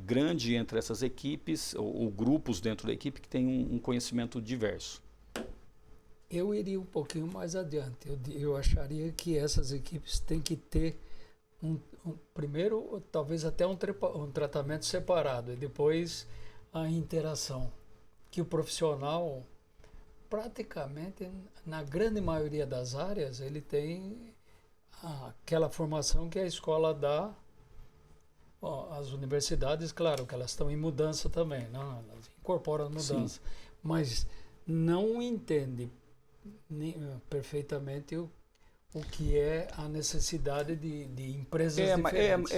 grande entre essas equipes ou grupos dentro da equipe que tem um conhecimento diverso. Eu iria um pouquinho mais adiante. Eu acharia que essas equipes têm que ter primeiro, talvez até um tratamento separado e depois a interação. Que o profissional, praticamente, na grande maioria das áreas, ele tem aquela formação que a escola dá. As universidades, claro, que elas estão em mudança também, não? Elas incorporam a mudança, sim, mas não entende perfeitamente o que é a necessidade de empresas diferentes.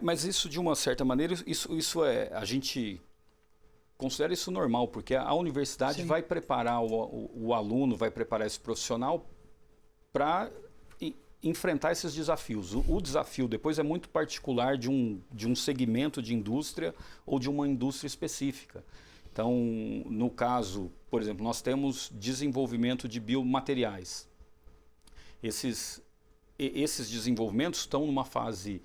Mas isso, de uma certa maneira, isso a gente considera isso normal, porque a universidade, sim, vai preparar o aluno, vai preparar esse profissional para enfrentar esses desafios. O desafio depois é muito particular de um segmento de indústria ou de uma indústria específica. Então, no caso, por exemplo, nós temos desenvolvimento de biomateriais. Esses desenvolvimentos estão numa fase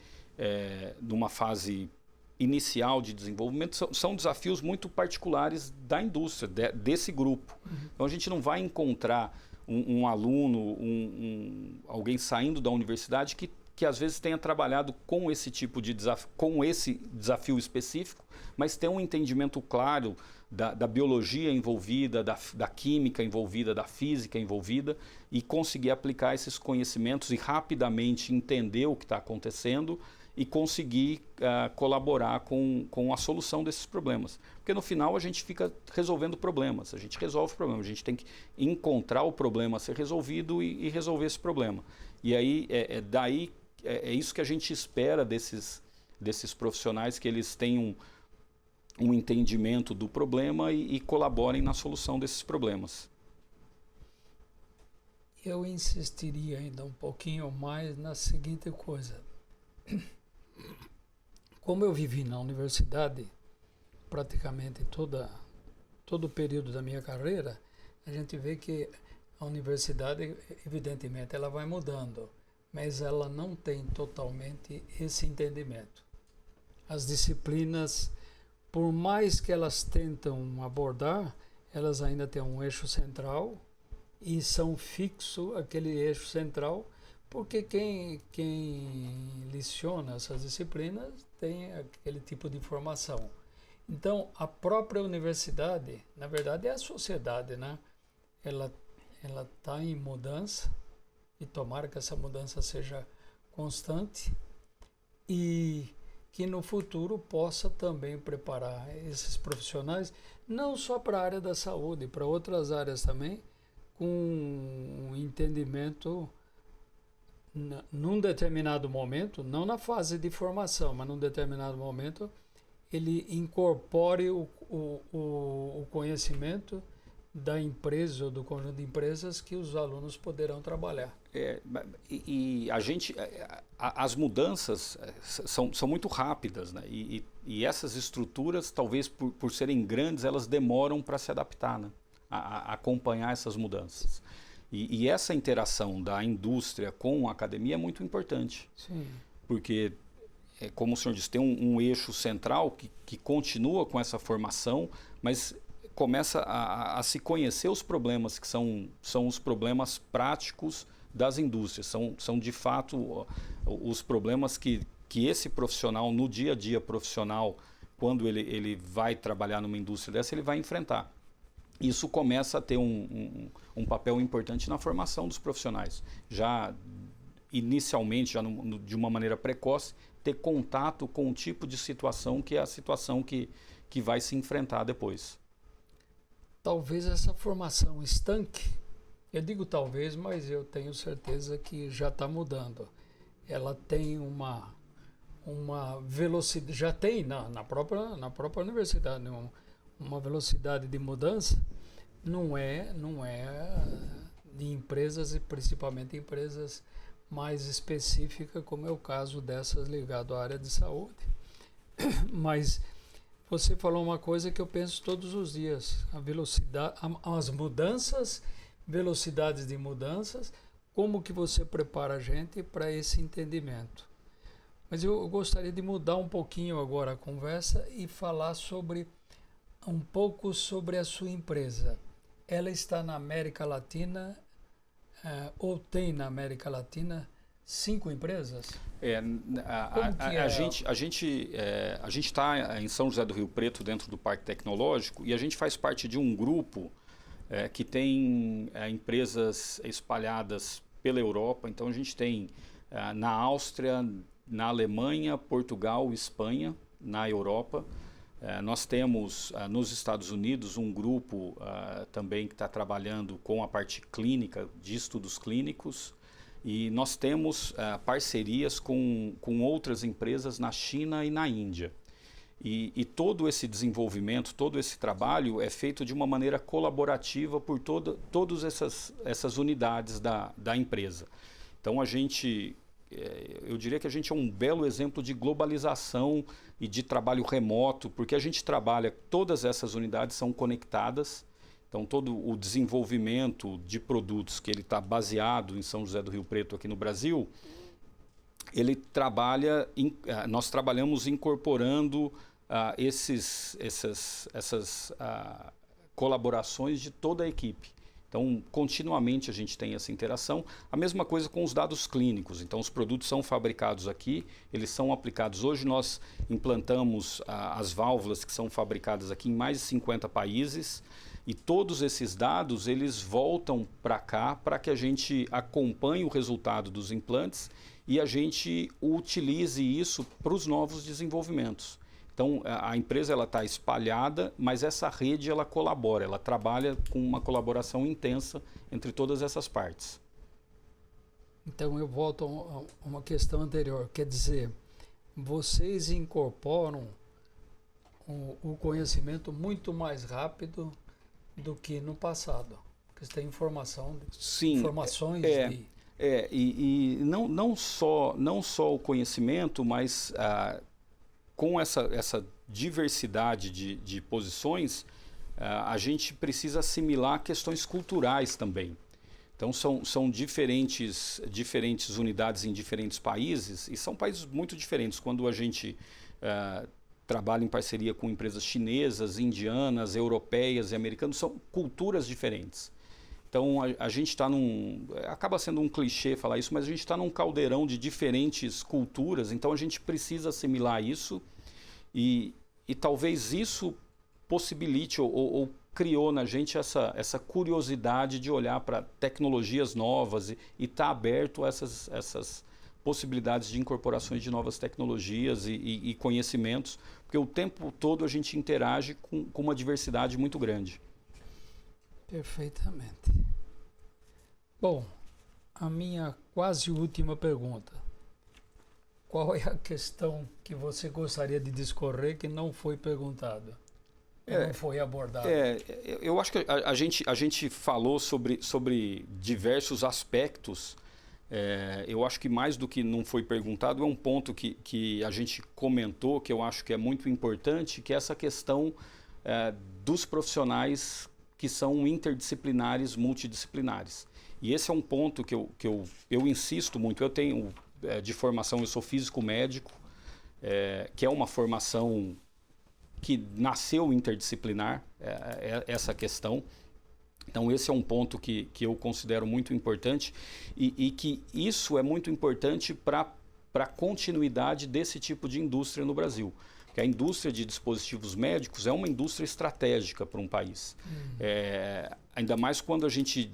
inicial de desenvolvimento, são desafios muito particulares da indústria, desse grupo. Uhum. Então, a gente não vai encontrar um aluno, alguém saindo da universidade que às vezes tenha trabalhado com esse tipo de desafio, com esse desafio específico, mas ter um entendimento claro da biologia envolvida, da química envolvida, da física envolvida, e conseguir aplicar esses conhecimentos e rapidamente entender o que está acontecendo e conseguir colaborar com a solução desses problemas. Porque no final a gente fica resolvendo problemas, a gente resolve problemas, a gente tem que encontrar o problema a ser resolvido e resolver esse problema. E aí é isso que a gente espera desses profissionais, que eles tenham um entendimento do problema e colaborem na solução desses problemas. Eu insistiria ainda um pouquinho mais na seguinte coisa. Como eu vivi na universidade praticamente todo o período da minha carreira, a gente vê que a universidade, evidentemente, ela vai mudando, mas ela não tem totalmente esse entendimento. As disciplinas, por mais que elas tentam abordar, elas ainda têm um eixo central e são fixo aquele eixo central, porque quem leciona essas disciplinas tem aquele tipo de formação. Então, a própria universidade, na verdade, é a sociedade, né? Ela está em mudança, e tomara que essa mudança seja constante e que no futuro possa também preparar esses profissionais, não só para a área da saúde, para outras áreas também, com um entendimento num determinado momento, não na fase de formação, mas num determinado momento, ele incorpore o conhecimento da empresa ou do conjunto de empresas que os alunos poderão trabalhar. As mudanças são muito rápidas, né? E essas estruturas, talvez por serem grandes, elas demoram para se adaptar, né? A acompanhar essas mudanças. E essa interação da indústria com a academia é muito importante. Sim. Porque, como o senhor disse, tem um eixo central que continua com essa formação, mas começa a se conhecer os problemas que são os problemas práticos das indústrias. São de fato os problemas que esse profissional, no dia a dia profissional, quando ele vai trabalhar numa indústria dessa, ele vai enfrentar. Isso começa a ter um papel importante na formação dos profissionais. Já inicialmente, de uma maneira precoce, ter contato com o tipo de situação que é a situação que vai se enfrentar depois. Talvez essa formação estanque, eu digo talvez, mas eu tenho certeza que já está mudando. Ela tem uma velocidade, já tem na própria universidade, uma velocidade de mudança, não é de empresas, e principalmente empresas mais específicas, como é o caso dessas ligado à área de saúde. Mas você falou uma coisa que eu penso todos os dias: a velocidade, as mudanças, velocidades de mudanças, como que você prepara a gente para esse entendimento. Mas eu gostaria de mudar um pouquinho agora a conversa e falar um pouco sobre a sua empresa. Ela está na América Latina, ou tem na América Latina 5 empresas? A gente está em São José do Rio Preto, dentro do Parque Tecnológico, e a gente faz parte de um grupo que tem empresas espalhadas pela Europa. Então a gente tem na Áustria, na Alemanha, Portugal, Espanha, na Europa. Nós temos nos Estados Unidos um grupo também que está trabalhando com a parte clínica, de estudos clínicos, e nós temos parcerias com outras empresas na China e na Índia. E todo esse desenvolvimento, todo esse trabalho é feito de uma maneira colaborativa por todas essas unidades da empresa. Então eu diria que a gente é um belo exemplo de globalização e de trabalho remoto, porque a gente trabalha, todas essas unidades são conectadas. Então todo o desenvolvimento de produtos que ele está baseado em São José do Rio Preto aqui no Brasil, nós trabalhamos incorporando essas colaborações de toda a equipe. Então, continuamente a gente tem essa interação. A mesma coisa com os dados clínicos. Então, os produtos são fabricados aqui, eles são aplicados. Hoje nós implantamos as válvulas que são fabricadas aqui em mais de 50 países e todos esses dados eles voltam para cá para que a gente acompanhe o resultado dos implantes e a gente utilize isso para os novos desenvolvimentos. Então, a empresa está espalhada, mas essa rede ela colabora, ela trabalha com uma colaboração intensa entre todas essas partes. Então, eu volto a uma questão anterior. Quer dizer, vocês incorporam o conhecimento muito mais rápido do que no passado. Porque você tem Sim, informações e não só o conhecimento, mas com essa diversidade de posições, a gente precisa assimilar questões culturais também. Então, são diferentes unidades em diferentes países, e são países muito diferentes. Quando a gente trabalha em parceria com empresas chinesas, indianas, europeias e americanas, são culturas diferentes. Então, a gente está acaba sendo um clichê falar isso, mas a gente está num caldeirão de diferentes culturas, então a gente precisa assimilar isso e talvez isso possibilite ou criou na gente essa curiosidade de olhar para tecnologias novas e estar aberto a essas possibilidades de incorporações de novas tecnologias e conhecimentos, porque o tempo todo a gente interage com uma diversidade muito grande. Perfeitamente. Bom, a minha quase última pergunta. Qual é a questão que você gostaria de discorrer que não foi perguntada? Não foi abordada? Eu acho que a gente falou sobre diversos aspectos. Eu acho que mais do que não foi perguntado é um ponto que a gente comentou, que eu acho que é muito importante, que é essa questão dos profissionais que são interdisciplinares, multidisciplinares. E esse é um ponto que eu insisto muito. Eu tenho, de formação, eu sou físico médico, que é uma formação que nasceu interdisciplinar, essa questão. Então, esse é um ponto que eu considero muito importante e que isso é muito importante para a continuidade desse tipo de indústria no Brasil. Porque a indústria de dispositivos médicos é uma indústria estratégica para um país. Ainda mais quando a gente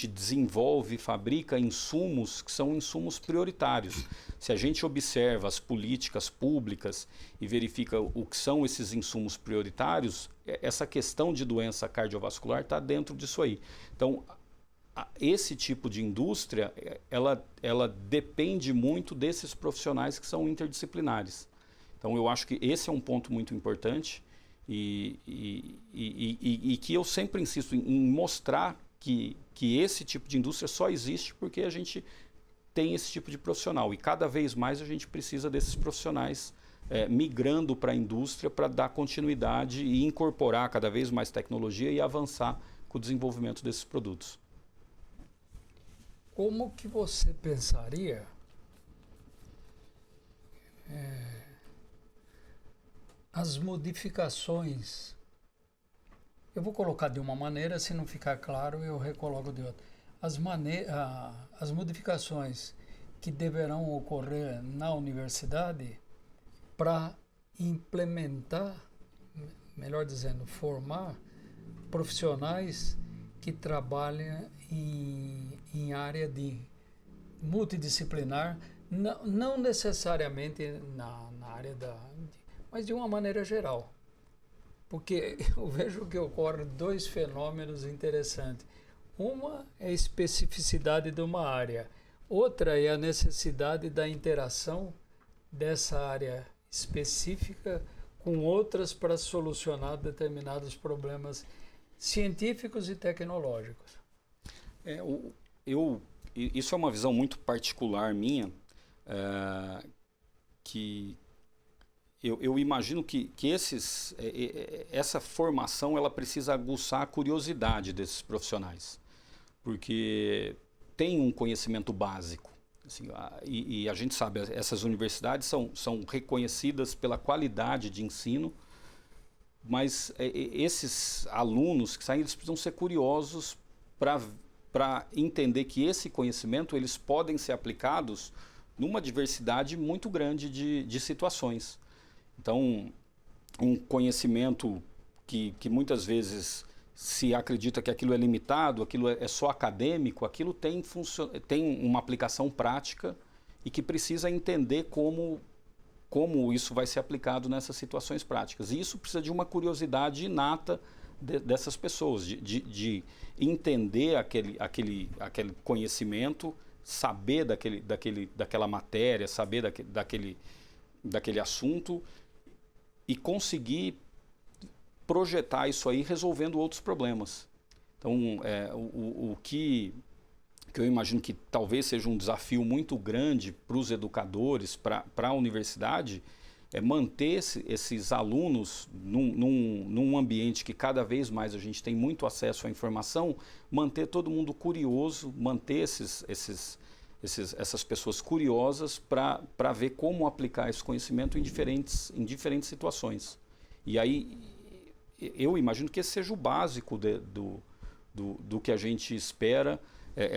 desenvolve e fabrica insumos que são insumos prioritários. Se a gente observa as políticas públicas e verifica o que são esses insumos prioritários, essa questão de doença cardiovascular está dentro disso aí. Então, esse tipo de indústria, ela depende muito desses profissionais que são interdisciplinares. Então, eu acho que esse é um ponto muito importante e que eu sempre insisto em mostrar que esse tipo de indústria só existe porque a gente tem esse tipo de profissional. E cada vez mais a gente precisa desses profissionais migrando para a indústria para dar continuidade e incorporar cada vez mais tecnologia e avançar com o desenvolvimento desses produtos. Como que você pensaria as modificações? Eu vou colocar de uma maneira, se não ficar claro, eu recoloco de outra. As modificações que deverão ocorrer na universidade para implementar, melhor dizendo, formar profissionais que trabalham em área de multidisciplinar, não necessariamente na área mas de uma maneira geral. Porque eu vejo que ocorrem dois fenômenos interessantes. Uma é a especificidade de uma área. Outra é a necessidade da interação dessa área específica com outras para solucionar determinados problemas científicos e tecnológicos. Isso é uma visão muito particular minha, que eu imagino que essa formação ela precisa aguçar a curiosidade desses profissionais, porque tem um conhecimento básico. Assim, e a gente sabe, essas universidades são reconhecidas pela qualidade de ensino, mas esses alunos que saem, eles precisam ser curiosos para entender que esse conhecimento eles podem ser aplicados numa diversidade muito grande de situações. Então, um conhecimento que muitas vezes se acredita que aquilo é limitado, aquilo é só acadêmico, aquilo tem uma aplicação prática e que precisa entender como isso vai ser aplicado nessas situações práticas. E isso precisa de uma curiosidade inata dessas pessoas, de entender aquele conhecimento, saber daquela matéria, saber daquele assunto e conseguir projetar isso aí resolvendo outros problemas. Então, o que eu imagino que talvez seja um desafio muito grande para os educadores, para a universidade, é manter esses alunos num ambiente que cada vez mais a gente tem muito acesso à informação, manter todo mundo curioso, manter essas pessoas curiosas para ver como aplicar esse conhecimento em diferentes situações. E aí, eu imagino que esse seja o básico do que a gente espera,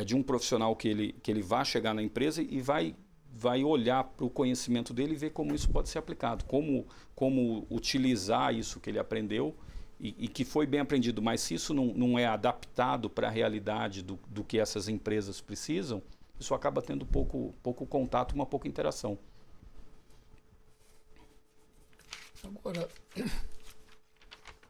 de um profissional que ele vai chegar na empresa e vai olhar para o conhecimento dele e ver como isso pode ser aplicado, como utilizar isso que ele aprendeu e que foi bem aprendido. Mas se isso não é adaptado para a realidade do que essas empresas precisam, isso acaba tendo pouco contato, uma pouca interação. Agora,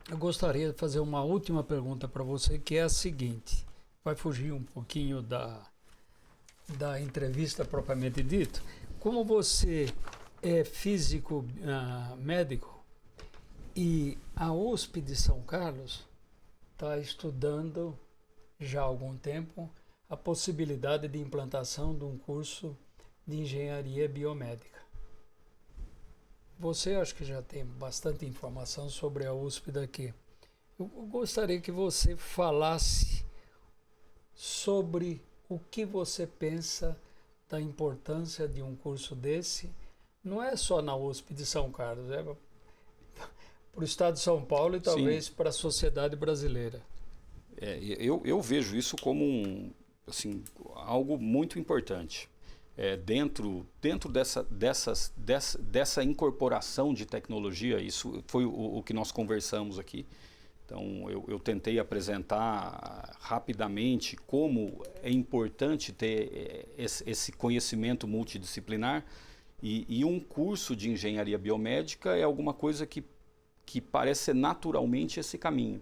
eu gostaria de fazer uma última pergunta para você, que é a seguinte. Vai fugir um pouquinho da entrevista propriamente dito. Como você é físico médico e a USP de São Carlos está estudando já há algum tempo a possibilidade de implantação de um curso de engenharia biomédica. Você acho que já tem bastante informação sobre a USP daqui. Eu gostaria que você falasse sobre o que você pensa da importância de um curso desse. Não é só na USP de São Carlos, é para o estado de São Paulo e talvez para a sociedade brasileira. Eu vejo isso como algo muito importante. Dentro dessa incorporação de tecnologia, isso foi o que nós conversamos aqui. Então, eu tentei apresentar rapidamente como é importante ter esse conhecimento multidisciplinar e um curso de engenharia biomédica é alguma coisa que parece ser naturalmente esse caminho.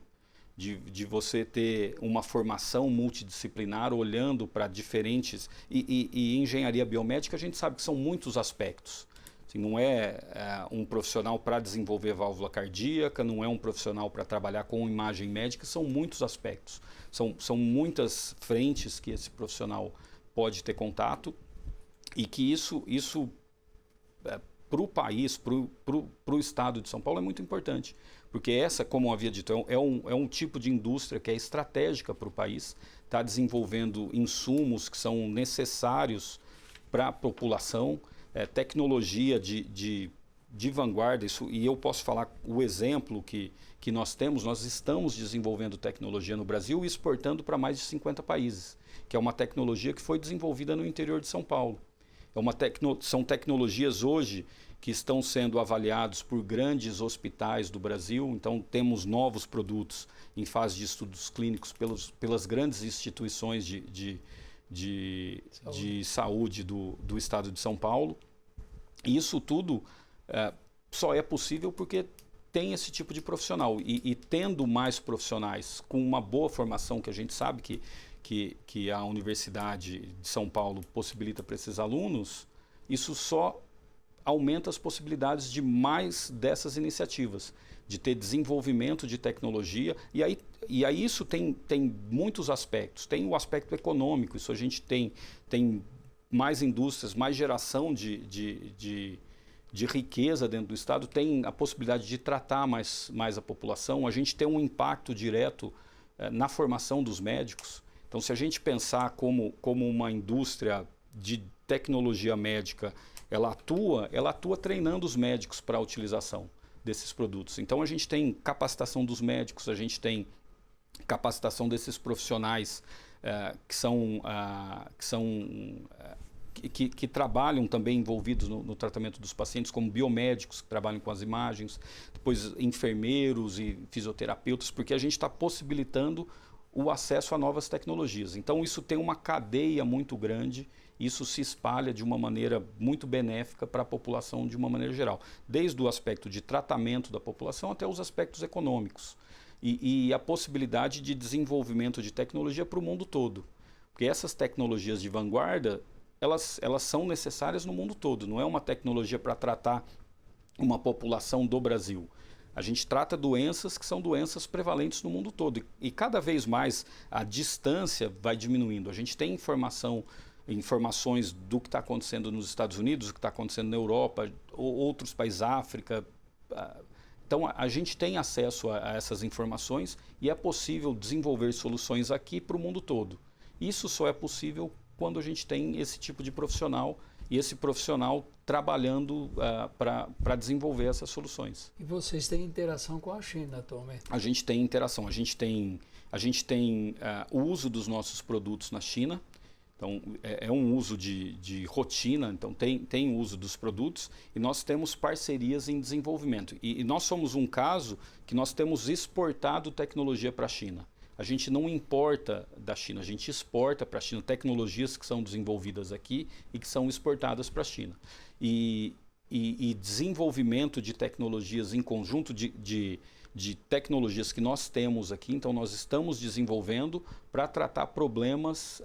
De você ter uma formação multidisciplinar olhando para diferentes... E engenharia biomédica a gente sabe que são muitos aspectos. Assim, não é um profissional para desenvolver válvula cardíaca, não é um profissional para trabalhar com imagem médica, são muitos aspectos. São muitas frentes que esse profissional pode ter contato e que isso para o país, para o estado de São Paulo é muito importante. Porque essa, como eu havia dito, é um tipo de indústria que é estratégica para o país, está desenvolvendo insumos que são necessários para a população, tecnologia de vanguarda, e eu posso falar o exemplo que nós temos, nós estamos desenvolvendo tecnologia no Brasil e exportando para mais de 50 países, que é uma tecnologia que foi desenvolvida no interior de São Paulo. São tecnologias hoje que estão sendo avaliados por grandes hospitais do Brasil, então temos novos produtos em fase de estudos clínicos pelas grandes instituições de saúde do estado de São Paulo. E isso tudo só é possível porque tem esse tipo de profissional. E tendo mais profissionais com uma boa formação, que a gente sabe que a Universidade de São Paulo possibilita para esses alunos, isso só aumenta as possibilidades de mais dessas iniciativas, de ter desenvolvimento de tecnologia, e aí isso tem muitos aspectos. Tem o aspecto econômico, isso a gente tem mais indústrias, mais geração de riqueza dentro do Estado, tem a possibilidade de tratar mais a população, a gente tem um impacto direto na formação dos médicos. Então, se a gente pensar como uma indústria de tecnologia médica, ela atua treinando os médicos para a utilização desses produtos. Então, a gente tem capacitação dos médicos, a gente tem capacitação desses profissionais que trabalham também envolvidos no tratamento dos pacientes, como biomédicos que trabalham com as imagens, depois enfermeiros e fisioterapeutas, porque a gente está possibilitando o acesso a novas tecnologias. Então isso tem uma cadeia muito grande, isso se espalha de uma maneira muito benéfica para a população de uma maneira geral, desde o aspecto de tratamento da população até os aspectos econômicos e a possibilidade de desenvolvimento de tecnologia para o mundo todo. Porque essas tecnologias de vanguarda, elas são necessárias no mundo todo, não é uma tecnologia para tratar uma população do Brasil. A gente trata doenças que são doenças prevalentes no mundo todo e cada vez mais a distância vai diminuindo. A gente tem informações do que está acontecendo nos Estados Unidos, do que está acontecendo na Europa, ou outros países, África. Então a gente tem acesso a essas informações e é possível desenvolver soluções aqui para o mundo todo. Isso só é possível quando a gente tem esse tipo de profissional e esse profissional trabalhando para desenvolver essas soluções. E vocês têm interação com a China atualmente? A gente tem interação, a gente tem o uso dos nossos produtos na China, então é um uso de rotina, então tem o uso dos produtos e nós temos parcerias em desenvolvimento. E nós somos um caso que nós temos exportado tecnologia para a China. A gente não importa da China, a gente exporta para a China tecnologias que são desenvolvidas aqui e que são exportadas para a China. E desenvolvimento de tecnologias em conjunto de tecnologias que nós temos aqui, então nós estamos desenvolvendo para tratar problemas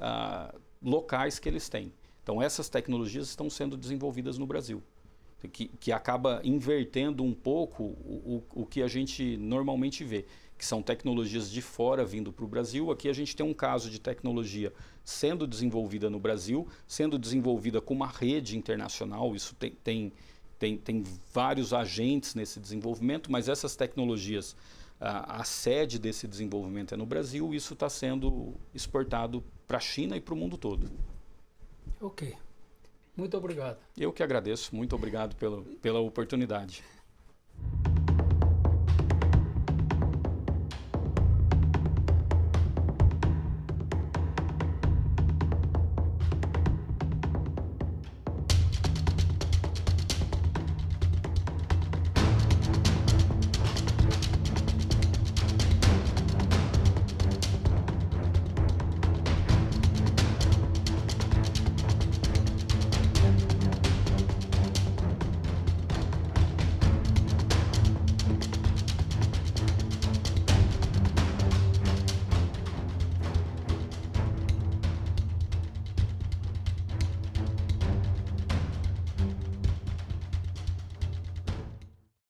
locais que eles têm. Então essas tecnologias estão sendo desenvolvidas no Brasil, que acaba invertendo um pouco o que a gente normalmente vê, que são tecnologias de fora vindo para o Brasil. Aqui a gente tem um caso de tecnologia sendo desenvolvida no Brasil, sendo desenvolvida com uma rede internacional, isso tem vários agentes nesse desenvolvimento, mas essas tecnologias, a sede desse desenvolvimento é no Brasil, e isso está sendo exportado para a China e para o mundo todo. Ok. Muito obrigado. Eu que agradeço, muito obrigado pela oportunidade.